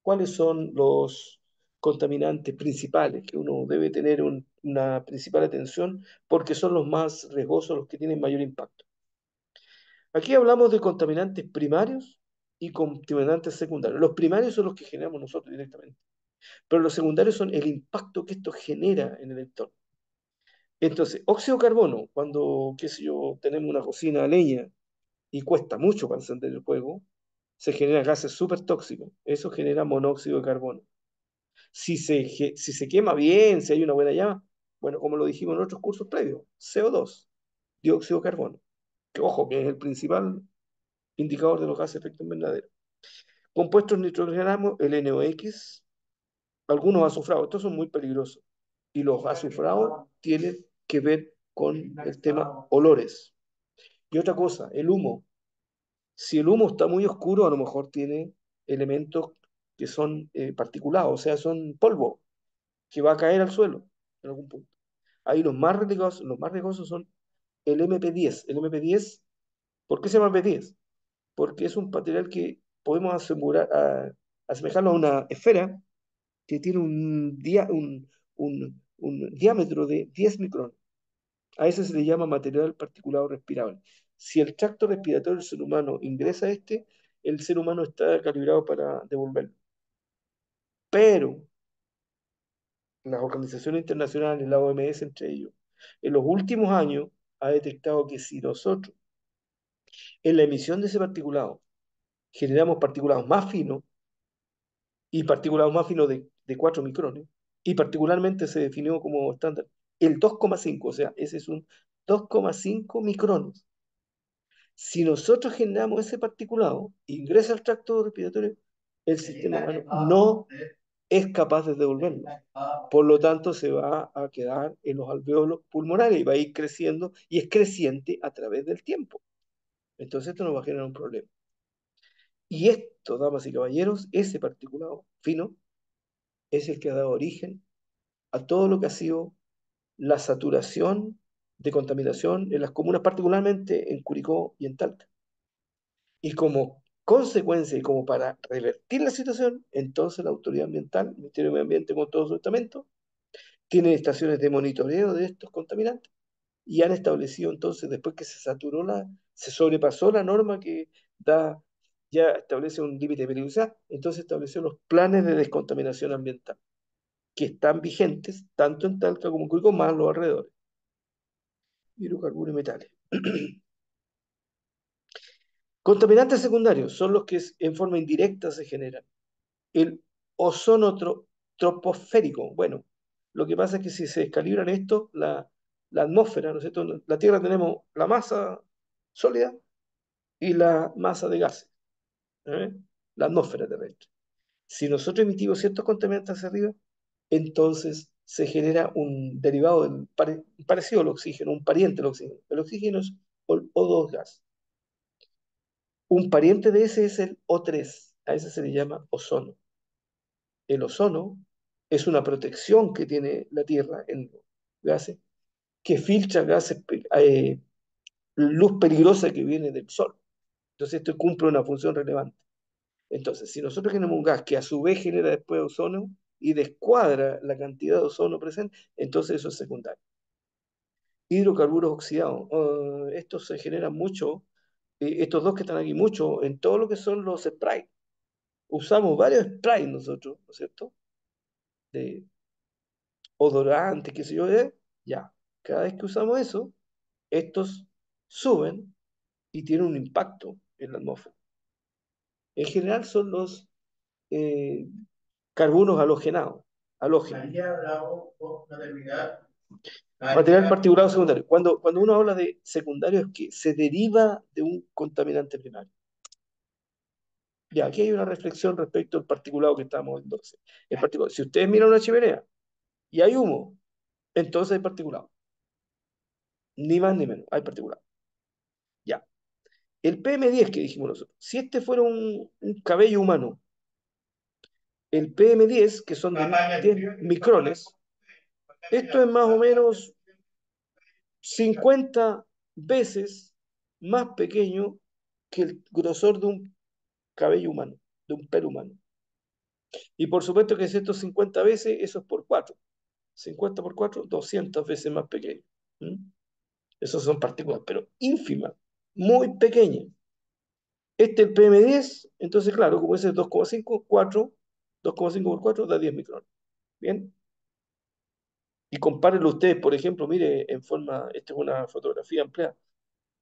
cuáles son los contaminantes principales que uno debe tener una principal atención porque son los más riesgosos, los que tienen mayor impacto. Aquí hablamos de contaminantes primarios y contaminantes secundarios. Los primarios son los que generamos nosotros directamente, pero los secundarios son el impacto que esto genera en el entorno. Entonces, óxido de carbono, cuando, qué sé yo, tenemos una cocina a leña y cuesta mucho para encender el fuego, se generan gases súper tóxicos. Eso genera monóxido de carbono. Si se quema bien, si hay una buena llama, bueno, como lo dijimos en otros cursos previos, CO2. dióxido de carbono, que ojo, que es el principal indicador de los gases de efecto invernadero. Compuestos nitrogenados, el NOx, algunos azufrados, estos son muy peligrosos. Y los azufrados tienen que ver con el tema olores. Y otra cosa, el humo. Si el humo está muy oscuro, a lo mejor tiene elementos que son particulados, o sea, son polvo que va a caer al suelo en algún punto. Ahí los más riesgosos son el MP10. El MP10, ¿por qué se llama MP10? Porque es un material que podemos asemejarlo a una esfera que tiene un diámetro de 10 micrones. A ese se le llama material particulado respirable. Si el tracto respiratorio del ser humano ingresa a este, el ser humano está calibrado para devolverlo. Pero las organizaciones internacionales, la OMS entre ellos, en los últimos años ha detectado que si nosotros en la emisión de ese particulado generamos particulados más finos, y particulados más finos de 4 micrones, y particularmente se definió como estándar el 2,5, o sea, ese es un 2,5 micrones. Si nosotros generamos ese particulado, ingresa al tracto respiratorio, el sistema humano no es capaz de devolverlo. Por lo tanto, se va a quedar en los alveolos pulmonares y va a ir creciendo y es creciente a través del tiempo. Entonces, esto nos va a generar un problema. Y esto, damas y caballeros, ese particulado fino es el que ha dado origen a todo lo que ha sido la saturación de contaminación en las comunas, particularmente en Curicó y en Talca. Y como consecuencia y como para revertir la situación, entonces la autoridad ambiental, el Ministerio de Medio Ambiente con todo su estamento, tiene estaciones de monitoreo de estos contaminantes y han establecido entonces, después que se sobrepasó la norma que da, ya establece un límite de peligrosidad, entonces estableció los planes de descontaminación ambiental, que están vigentes tanto en Talca como en Curicó, más los alrededores, hidrocarburos y metales. Contaminantes secundarios son los que en forma indirecta se generan. El ozono troposférico. Bueno, lo que pasa es que si se descalibran esto, la atmósfera, ¿no es cierto? La Tierra tenemos la masa sólida y la masa de gases, ¿eh? La atmósfera terrestre. Si nosotros emitimos ciertos contaminantes hacia arriba, entonces se genera un derivado parecido al oxígeno, un pariente del oxígeno. El oxígeno es O2 gas. Un pariente de ese es el O3, a ese se le llama ozono. El ozono es una protección que tiene la Tierra en gases, que filtra gases, luz peligrosa que viene del Sol. Entonces esto cumple una función relevante. Entonces, si nosotros generamos un gas que a su vez genera después ozono y descuadra la cantidad de ozono presente, entonces eso es secundario. Hidrocarburos oxidados. Estos se generan mucho, estos dos que están aquí, mucho en todo lo que son los sprays. Usamos varios sprays nosotros, ¿no es cierto? De odorantes, qué sé yo, ya. Cada vez que usamos eso, estos suben y tienen un impacto en la atmósfera. En general son los eh, carbonos halogenados, halógenos. Material particulado secundario. Cuando uno habla de secundario es que se deriva de un contaminante primario. Ya, aquí hay una reflexión respecto al particulado que estamos viendo. El particulado. Si ustedes miran una chimenea y hay humo, entonces hay particulado. Ni más ni menos, hay particulado. Ya. El PM10 que dijimos nosotros, si este fuera un cabello humano, el PM10, que son de 10 micrones, esto es más o menos 50 veces más pequeño que el grosor de un cabello humano, de un pelo humano. Y por supuesto que si esto es 50 veces, eso es por 4. 50 por 4, 200 veces más pequeño. ¿Mm? Esas son partículas, pero ínfimas, muy pequeñas. Este el PM10, entonces claro, como ese es 2,5, 4, 2,5 por 4 da 10 micrones. Bien. Y compárenlo ustedes, por ejemplo, mire, esta es una fotografía ampliada,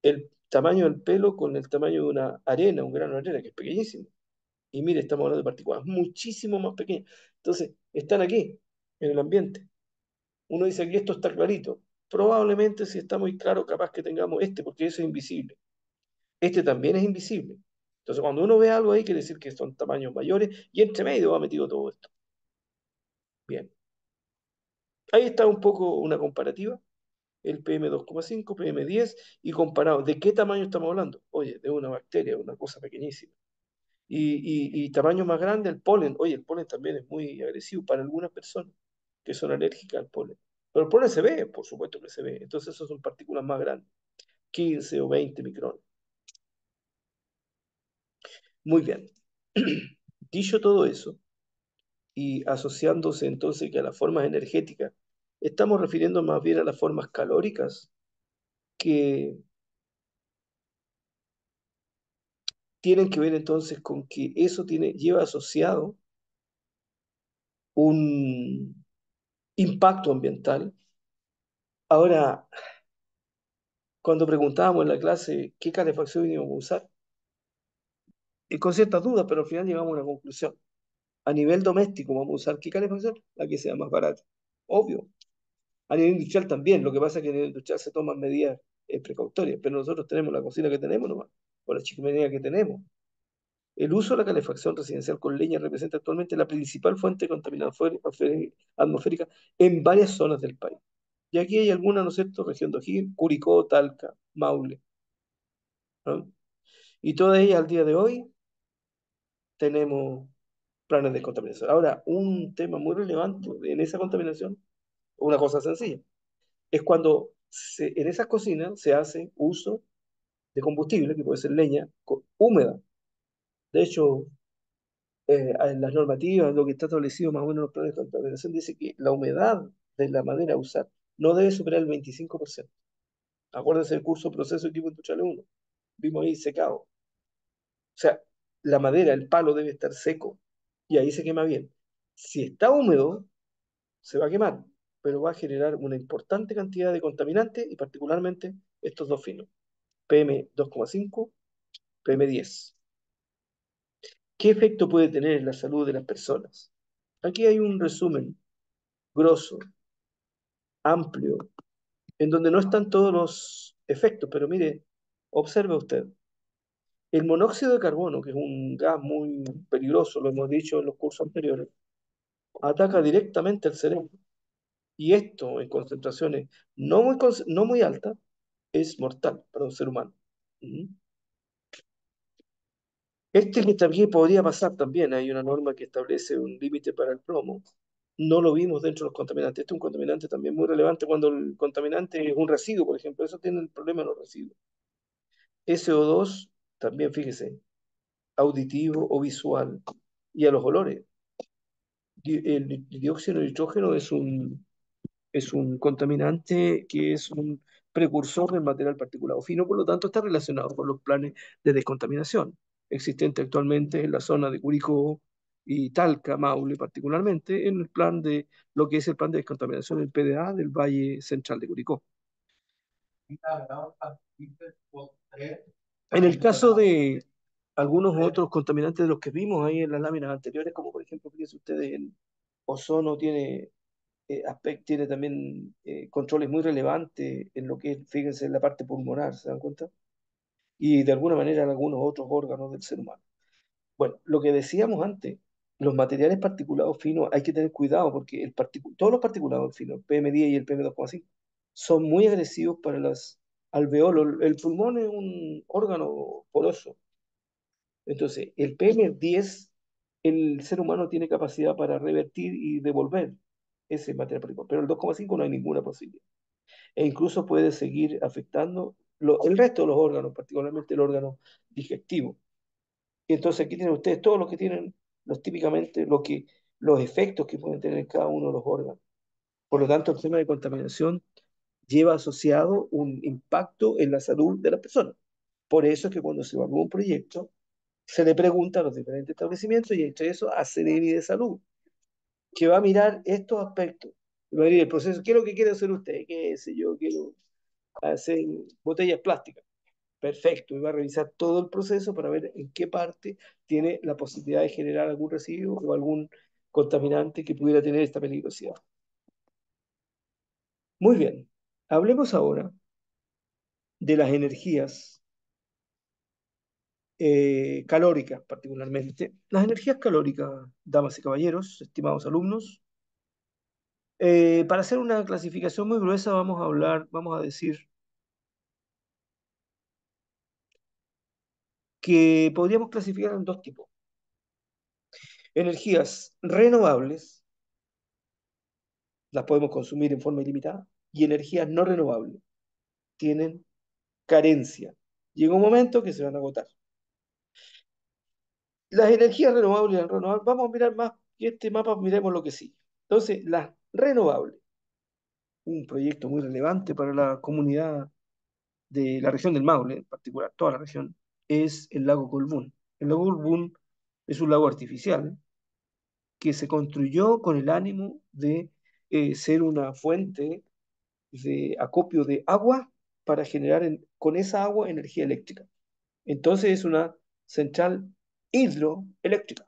el tamaño del pelo con el tamaño de una arena, un grano de arena, que es pequeñísimo. Y mire, estamos hablando de partículas muchísimo más pequeñas. Entonces, están aquí, en el ambiente. Uno dice que esto está clarito. Probablemente si está muy claro, capaz que tengamos este, porque eso es invisible. Este también es invisible. Entonces, cuando uno ve algo ahí, quiere decir que son tamaños mayores y entre medio va metido todo esto. Bien. Ahí está un poco una comparativa, el PM2,5, PM10, y comparado, ¿de qué tamaño estamos hablando? Oye, de una bacteria, una cosa pequeñísima. Y tamaño más grande, el polen. Oye, el polen también es muy agresivo para algunas personas que son alérgicas al polen. Pero el polen se ve, por supuesto que se ve. Entonces, esos son partículas más grandes, 15 o 20 micrones. Muy bien. Dicho todo eso, y asociándose entonces que a las formas energéticas, estamos refiriendo más bien a las formas calóricas que tienen que ver entonces con que eso lleva asociado un impacto ambiental. Ahora, cuando preguntábamos en la clase qué calefacción íbamos a usar, y con ciertas dudas, pero al final llegamos a una conclusión. A nivel doméstico vamos a usar qué calefacción, la que sea más barata. Obvio. A nivel industrial también, lo que pasa es que a nivel industrial se toman medidas precautorias, pero nosotros tenemos la cocina que tenemos nomás, o la chimenea que tenemos. El uso de la calefacción residencial con leña representa actualmente la principal fuente de contaminación atmosférica en varias zonas del país. Y aquí hay algunas, ¿no es cierto? Región de O'Higgins, Curicó, Talca, Maule, ¿no? Y todas ellas al día de hoy tenemos planes de descontaminación. Ahora, un tema muy relevante en esa contaminación, una cosa sencilla, es cuando en esas cocinas se hace uso de combustible, que puede ser leña, húmeda. De hecho, en las normativas, lo que está establecido más o menos en los planes de contaminación, dice que la humedad de la madera a usar no debe superar el 25%. Acuérdense del curso Proceso Equipo Industrial 1. Vimos ahí secado. O sea, la madera, el palo debe estar seco y ahí se quema bien. Si está húmedo, se va a quemar, pero va a generar una importante cantidad de contaminantes y particularmente estos dos finos, PM2,5, PM10. ¿Qué efecto puede tener en la salud de las personas? Aquí hay un resumen grosso, amplio, en donde no están todos los efectos, pero mire, observe usted, el monóxido de carbono, que es un gas muy peligroso, lo hemos dicho en los cursos anteriores, ataca directamente al cerebro. Y esto en concentraciones no muy altas es mortal para un ser humano. Ujú. Este que también podría pasar también, hay una norma que establece un límite para el plomo. No lo vimos dentro de los contaminantes. Este es un contaminante también muy relevante cuando el contaminante es un residuo, por ejemplo. Eso tiene el problema de los residuos. SO2, también fíjese, auditivo o visual. Y a los olores. El dióxido de nitrógeno es un contaminante que es un precursor del material particulado fino, por lo tanto está relacionado con los planes de descontaminación existentes actualmente en la zona de Curicó y Talca, Maule particularmente, en el plan de lo que es el plan de descontaminación del PDA del Valle Central de Curicó. En el caso de algunos otros contaminantes de los que vimos ahí en las láminas anteriores, como por ejemplo, fíjense ustedes, el ozono tiene también controles muy relevantes en lo que es, fíjense, en la parte pulmonar, ¿se dan cuenta? Y de alguna manera en algunos otros órganos del ser humano. Bueno, lo que decíamos antes, los materiales particulados finos hay que tener cuidado porque todos los particulados finos, el PM10 y el PM2,5, son muy agresivos para las alveolos. El pulmón es un órgano poroso. Entonces, el PM10, el ser humano tiene capacidad para revertir y devolver ese material particular, pero el 2,5 no hay ninguna posibilidad. E incluso puede seguir afectando el resto de los órganos, particularmente el órgano digestivo. Y entonces aquí tienen ustedes todos los que tienen típicamente los efectos que pueden tener cada uno de los órganos. Por lo tanto, el tema de contaminación lleva asociado un impacto en la salud de la persona. Por eso es que cuando se evalúa un proyecto, se le pregunta a los diferentes establecimientos y entre eso a CNI de Salud, que va a mirar estos aspectos. Va a ir el proceso, ¿qué es lo que quiere hacer usted? ¿Qué sé yo? Quiero hacer botellas plásticas. Perfecto, y va a revisar todo el proceso para ver en qué parte tiene la posibilidad de generar algún residuo o algún contaminante que pudiera tener esta peligrosidad. Muy bien. Hablemos ahora de las energías calóricas particularmente. Las energías calóricas, damas y caballeros, estimados alumnos, para hacer una clasificación muy gruesa vamos a decir que podríamos clasificar en dos tipos. Energías renovables, las podemos consumir en forma ilimitada, y energías no renovables, tienen carencia. Llega un momento que se van a agotar. Las energías renovables y las renovables, vamos a mirar más que este mapa, miremos lo que sí. Entonces, las renovables, un proyecto muy relevante para la comunidad de la región del Maule, en particular, toda la región, es el lago Colbún. El lago Colbún es un lago artificial que se construyó con el ánimo de ser una fuente de acopio de agua para generar con esa agua energía eléctrica. Entonces es una central hidroeléctrica.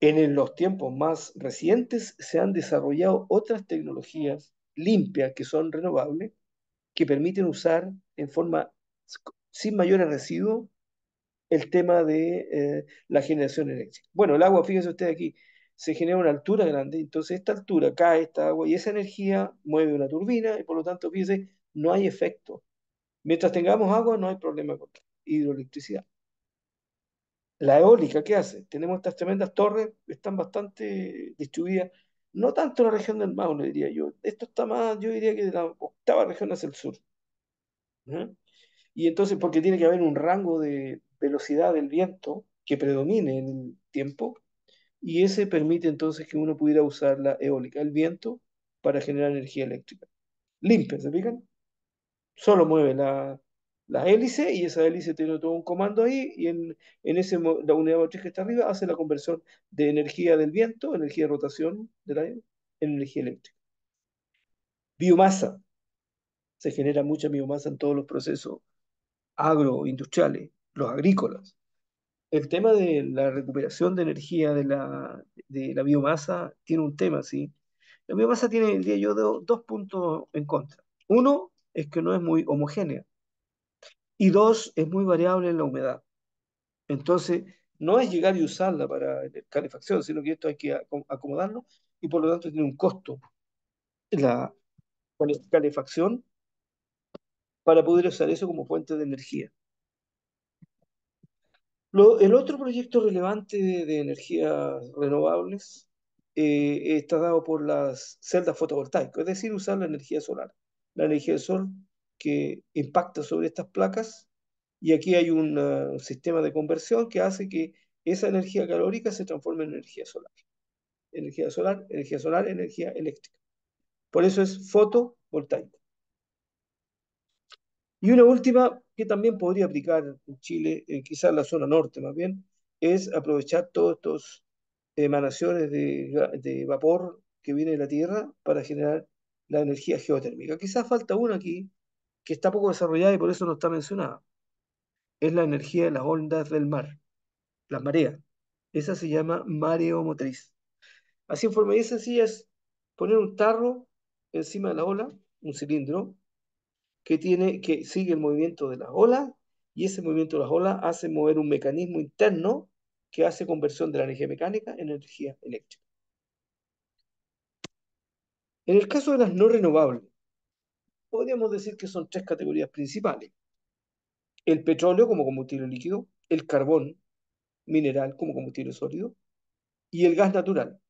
Los tiempos más recientes se han desarrollado otras tecnologías limpias que son renovables, que permiten usar en forma sin mayores residuos el tema de la generación eléctrica. Bueno, el agua, fíjese usted aquí, se genera a una altura grande, entonces esta altura cae esta agua y esa energía mueve una turbina y por lo tanto, fíjese, no hay efecto. Mientras tengamos agua, no hay problema con hidroelectricidad. La eólica, ¿qué hace? Tenemos estas tremendas torres que están bastante distribuidas, no tanto en la región del Maule, diría yo. Esto está más, yo diría que de la octava región hacia el sur. ¿No? Y entonces, porque tiene que haber un rango de velocidad del viento que predomine en el tiempo, y ese permite entonces que uno pudiera usar la eólica, el viento, para generar energía eléctrica. Limpia, ¿se fijan? Solo mueve la hélice y esa hélice tiene todo un comando ahí y en la unidad motriz que está arriba hace la conversión de energía del viento, energía de rotación del aire, en energía eléctrica. Biomasa. Se genera mucha biomasa en todos los procesos agroindustriales, los agrícolas. El tema de la recuperación de energía de la biomasa tiene un tema, ¿sí? La biomasa tiene, diría yo, dos puntos en contra. Uno es que no es muy homogénea y dos, es muy variable en la humedad. Entonces, no es llegar y usarla para calefacción, sino que esto hay que acomodarlo y por lo tanto tiene un costo la calefacción para poder usar eso como fuente de energía. El otro proyecto relevante de energías renovables está dado por las celdas fotovoltaicas, es decir, usar la energía solar. La energía del sol que impacta sobre estas placas y aquí hay un sistema de conversión que hace que esa energía calórica se transforme en energía solar. Energía solar, energía solar, energía eléctrica. Por eso es fotovoltaico. Y una última que también podría aplicar en Chile, quizás en la zona norte más bien, es aprovechar todos estos emanaciones de vapor que viene de la Tierra para generar la energía geotérmica. Quizás falta una aquí que está poco desarrollada y por eso no está mencionada. Es la energía de las ondas del mar, las mareas. Esa se llama mareomotriz. Así en forma bien sencilla es poner un tarro encima de la ola, un cilindro, que sigue el movimiento de las olas y ese movimiento de las olas hace mover un mecanismo interno que hace conversión de la energía mecánica en energía eléctrica. En el caso de las no renovables, podríamos decir que son tres categorías principales. El petróleo como combustible líquido, el carbón mineral como combustible sólido y el gas natural.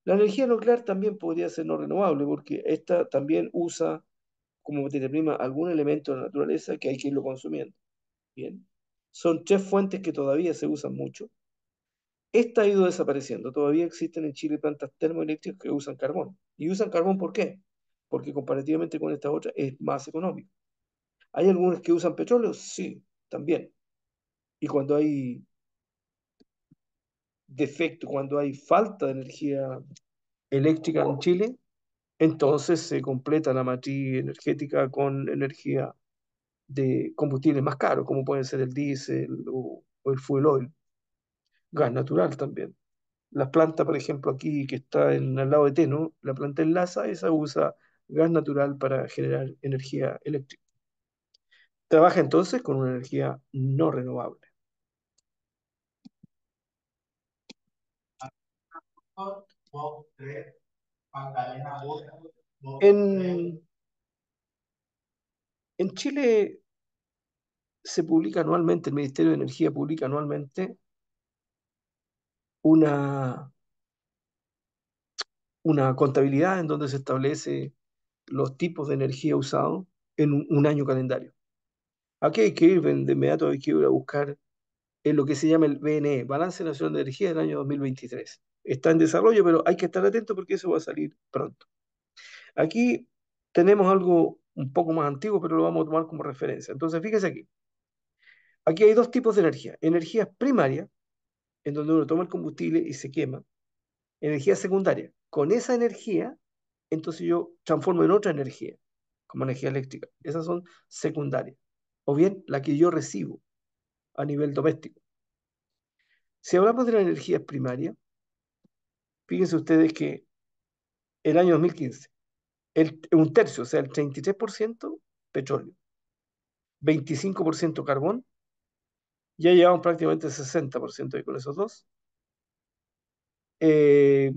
La energía nuclear también podría ser no renovable porque esta también usa como materia prima algún elemento de la naturaleza que hay que irlo consumiendo. Bien. Son tres fuentes que todavía se usan mucho. Esta ha ido desapareciendo. Todavía existen en Chile plantas termoeléctricas que usan carbón. ¿Y usan carbón por qué? Porque comparativamente con esta otra es más económico. ¿Hay algunas que usan petróleo? Sí, también. Y cuando hay defecto, cuando hay falta de energía eléctrica en Chile, entonces se completa la matriz energética con energía de combustibles más caros, como pueden ser el diésel o el fuel oil, gas natural también. La planta, por ejemplo, aquí que está al lado de Teno, la planta en Laza, esa usa gas natural para generar energía eléctrica. Trabaja entonces con una energía no renovable. En, en Chile se publica anualmente, el Ministerio de Energía publica anualmente una, una contabilidad en donde se establece los tipos de energía usados en un año calendario. Aquí hay que ir de inmediato, hay que ir a buscar en lo que se llama el BNE, Balance Nacional de Energía del año 2023. Está en desarrollo, pero hay que estar atento porque eso va a salir pronto. Aquí tenemos algo un poco más antiguo, pero lo vamos a tomar como referencia. Entonces, fíjese aquí. Aquí hay dos tipos de energía. Energía primaria, en donde uno toma el combustible y se quema. Energía secundaria. Con esa energía, entonces yo transformo en otra energía, como energía eléctrica. Esas son secundarias. O bien la que yo recibo a nivel doméstico. Si hablamos de la energía primaria, fíjense ustedes que el año 2015, un tercio, o sea, el 33% petróleo, 25% carbón, ya llevamos prácticamente el 60% ahí con esos dos. Eh,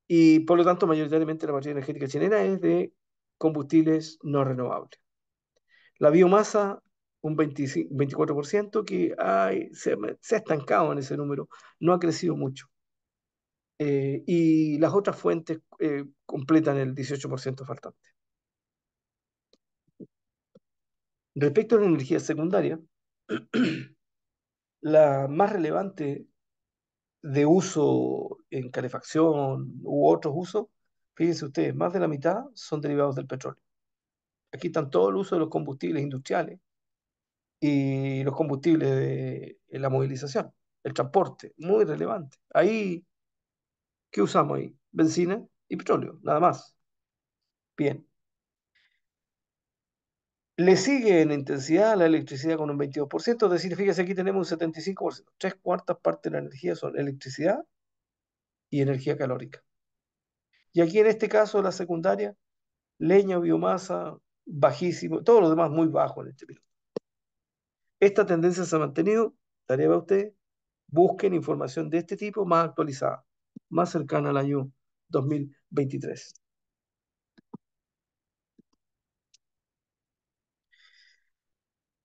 y por lo tanto, mayoritariamente la matriz energética chilena es de combustibles no renovables. La biomasa, un 25, 24% que se ha estancado en ese número, no ha crecido mucho. Y las otras fuentes completan el 18% faltante. Respecto a la energía secundaria, la más relevante de uso en calefacción u otros usos, fíjense ustedes, más de la mitad son derivados del petróleo. Aquí están todo el uso de los combustibles industriales y los combustibles de la movilización, el transporte, muy relevante. Ahí, ¿qué usamos ahí? Benzina y petróleo, nada más. Bien. Le sigue en intensidad la electricidad con un 22%, es decir, fíjese, aquí tenemos un 75%. Tres cuartas partes de la energía son electricidad y energía calórica. Y aquí en este caso, la secundaria, leña, biomasa, bajísimo, todo lo demás muy bajo en este periodo. Esta tendencia se ha mantenido, tarea para ustedes, busquen información de este tipo más actualizada, más cercana al año 2023.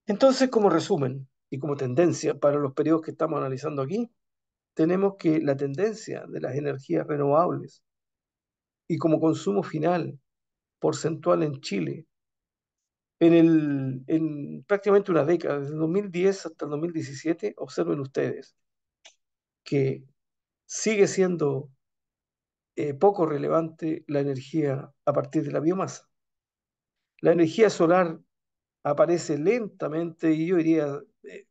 Entonces, como resumen y como tendencia para los periodos que estamos analizando aquí, tenemos que la tendencia de las energías renovables y como consumo final porcentual en Chile en prácticamente una década, desde el 2010 hasta el 2017, observen ustedes que sigue siendo poco relevante la energía a partir de la biomasa. La energía solar aparece lentamente y yo diría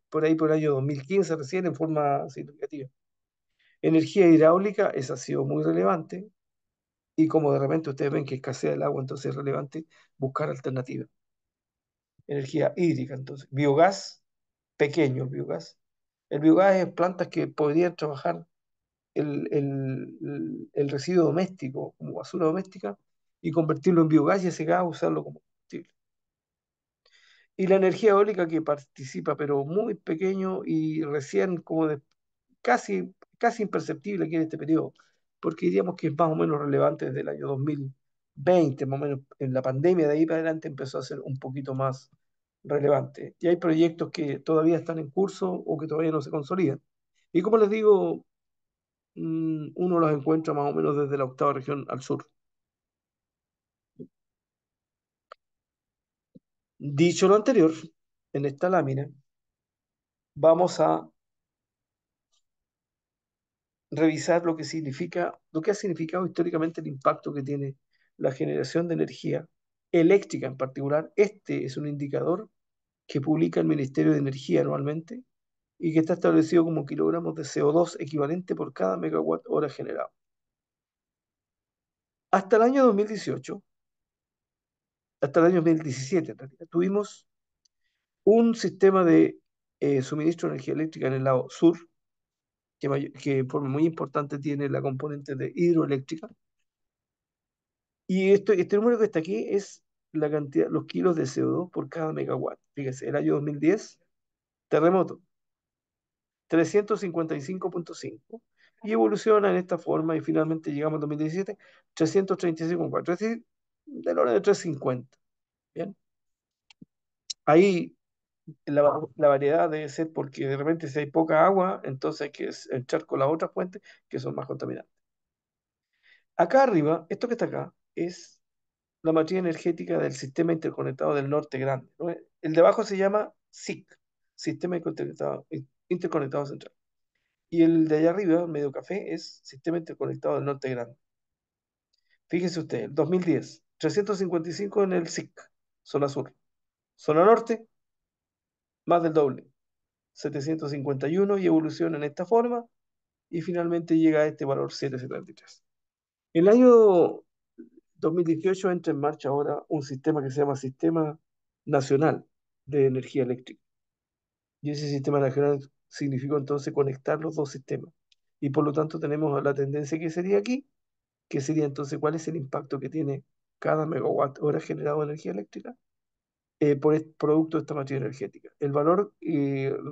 por ahí por el año 2015 recién en forma significativa. Energía hidráulica, esa ha sido muy relevante y como de repente ustedes ven que escasea el agua, entonces es relevante buscar alternativas. Energía hídrica, entonces. Biogás, pequeño el biogás. El biogás es plantas que podrían trabajar el residuo doméstico como basura doméstica y convertirlo en biogás y ese gas usarlo como combustible. Y la energía eólica que participa, pero muy pequeño y recién como de casi imperceptible aquí en este periodo, porque diríamos que es más o menos relevante desde el año 2020, más o menos en la pandemia, de ahí para adelante empezó a ser un poquito más relevante. Y hay proyectos que todavía están en curso o que todavía no se consolidan. Y como les digo, uno los encuentra más o menos desde la octava región al sur. Dicho lo anterior, en esta lámina vamos a revisar lo que significa, lo que ha significado históricamente el impacto que tiene la generación de energía eléctrica en particular. Este es un indicador que publica el Ministerio de Energía anualmente y que está establecido como kilogramos de CO2 equivalente por cada megawatt hora generado. Hasta el año 2018, hasta el año 2017 en realidad, tuvimos un sistema de suministro de energía eléctrica en el lado sur, que en forma muy importante tiene la componente de hidroeléctrica, Y este número que está aquí es la cantidad, los kilos de CO2 por cada megawatt. Fíjese, el año 2010, terremoto, 355,5 y evoluciona en esta forma y finalmente llegamos al 2017, 335,4, es decir, del orden de 350. Bien, ahí la variedad debe ser porque de repente si hay poca agua, entonces hay que echar con las otras fuentes que son más contaminantes. Acá arriba, esto que está acá, es la matriz energética del Sistema Interconectado del Norte Grande, ¿no? El de abajo se llama SIC, Sistema Interconectado Central. Y el de allá arriba, medio café, es Sistema Interconectado del Norte Grande. Fíjese usted, el 2010, 355 en el SIC, zona sur. Zona norte, más del doble, 751 y evoluciona en esta forma y finalmente llega a este valor 773. El año 2018 entra en marcha ahora un sistema que se llama Sistema Nacional de Energía Eléctrica. Y ese sistema nacional significó entonces conectar los dos sistemas. Y por lo tanto tenemos la tendencia que sería aquí, que sería entonces cuál es el impacto que tiene cada megawatt hora generado de energía eléctrica por este producto de esta materia energética. El valor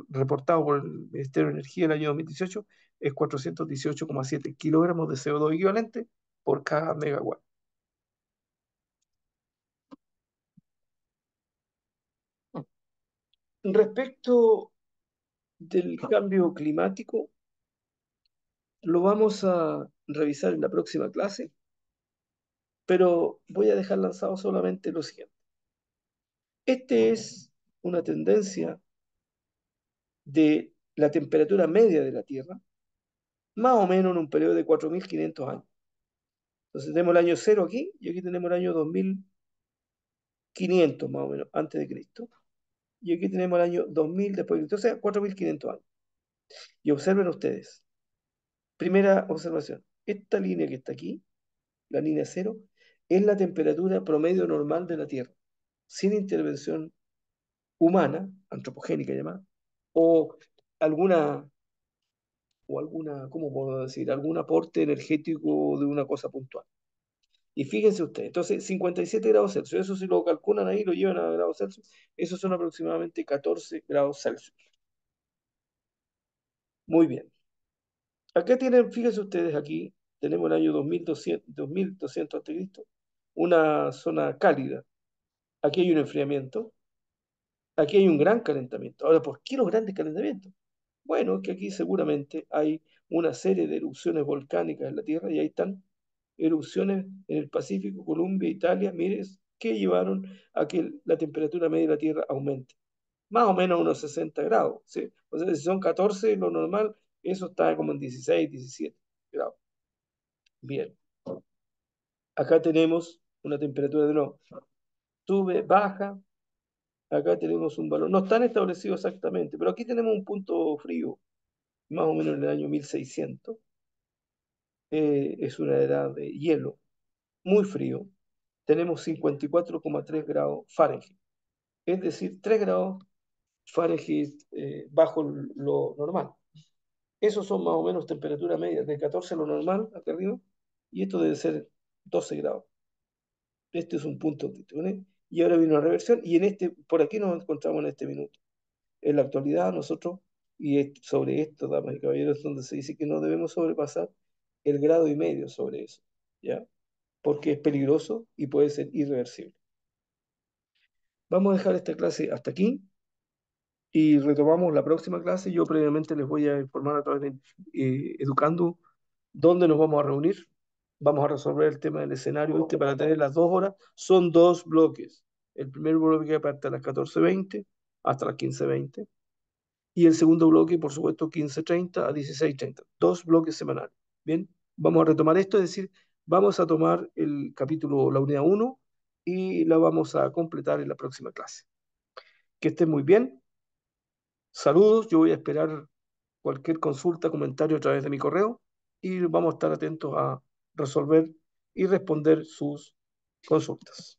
reportado por el Ministerio de Energía el año 2018 es 418,7 kilogramos de CO2 equivalente por cada megawatt. Respecto del cambio climático, lo vamos a revisar en la próxima clase, pero voy a dejar lanzado solamente lo siguiente. Este es una tendencia de la temperatura media de la Tierra, más o menos en un periodo de 4.500 años. Entonces tenemos el año cero aquí y aquí tenemos el año 2.500 más o menos antes de Cristo. Y aquí tenemos el año 2000 después de Cristo, o sea, 4.500 años. Y observen ustedes, primera observación, esta línea que está aquí, la línea cero, es la temperatura promedio normal de la Tierra, sin intervención humana, antropogénica llamada, o alguna, ¿cómo puedo decir? Algún aporte energético de una cosa puntual. Y fíjense ustedes, entonces 57 grados Celsius, eso si lo calculan ahí, lo llevan a grados Celsius, esos son aproximadamente 14 grados Celsius. Muy bien. Acá tienen, fíjense ustedes aquí, tenemos el año 2200 a.C., una zona cálida. Aquí hay un enfriamiento, aquí hay un gran calentamiento. Ahora, ¿por qué los grandes calentamientos? Bueno, que aquí seguramente hay una serie de erupciones volcánicas en la Tierra y ahí están erupciones en el Pacífico, Colombia, Italia, mires, que llevaron a que la temperatura media de la Tierra aumente. Más o menos unos 60 grados, ¿sí? O sea, si son 14, lo normal, eso está como en 16, 17 grados. Bien, acá tenemos una temperatura de nuevo, sube, baja, acá tenemos un valor, no están establecidos exactamente, pero aquí tenemos un punto frío, más o menos en el año 1600, es una edad de hielo, muy frío, tenemos 54,3 grados Fahrenheit, es decir, 3 grados Fahrenheit bajo lo normal. Esos son más o menos temperaturas medias, de 14 lo normal, acá arriba, y esto debe ser 12 grados. Este es un punto crítico, ¿no? Y ahora viene una reversión, y por aquí nos encontramos en este minuto. En la actualidad, nosotros, sobre esto, damas y caballeros, es donde se dice que no debemos sobrepasar el grado y medio sobre eso, ¿ya? Porque es peligroso y puede ser irreversible. Vamos a dejar esta clase hasta aquí y retomamos la próxima clase. Yo previamente les voy a informar a través de Educando dónde nos vamos a reunir. Vamos a resolver el tema del escenario este para tener las 2 horas. Son dos bloques. El primer bloque parte a las 14:20 hasta las 15:20 y el segundo bloque, por supuesto, 15:30 a 16:30. Dos bloques semanales. Bien, vamos a retomar esto, es decir, vamos a tomar el capítulo, la unidad uno y la vamos a completar en la próxima clase. Que estén muy bien. Saludos, yo voy a esperar cualquier consulta, comentario a través de mi correo y vamos a estar atentos a resolver y responder sus consultas.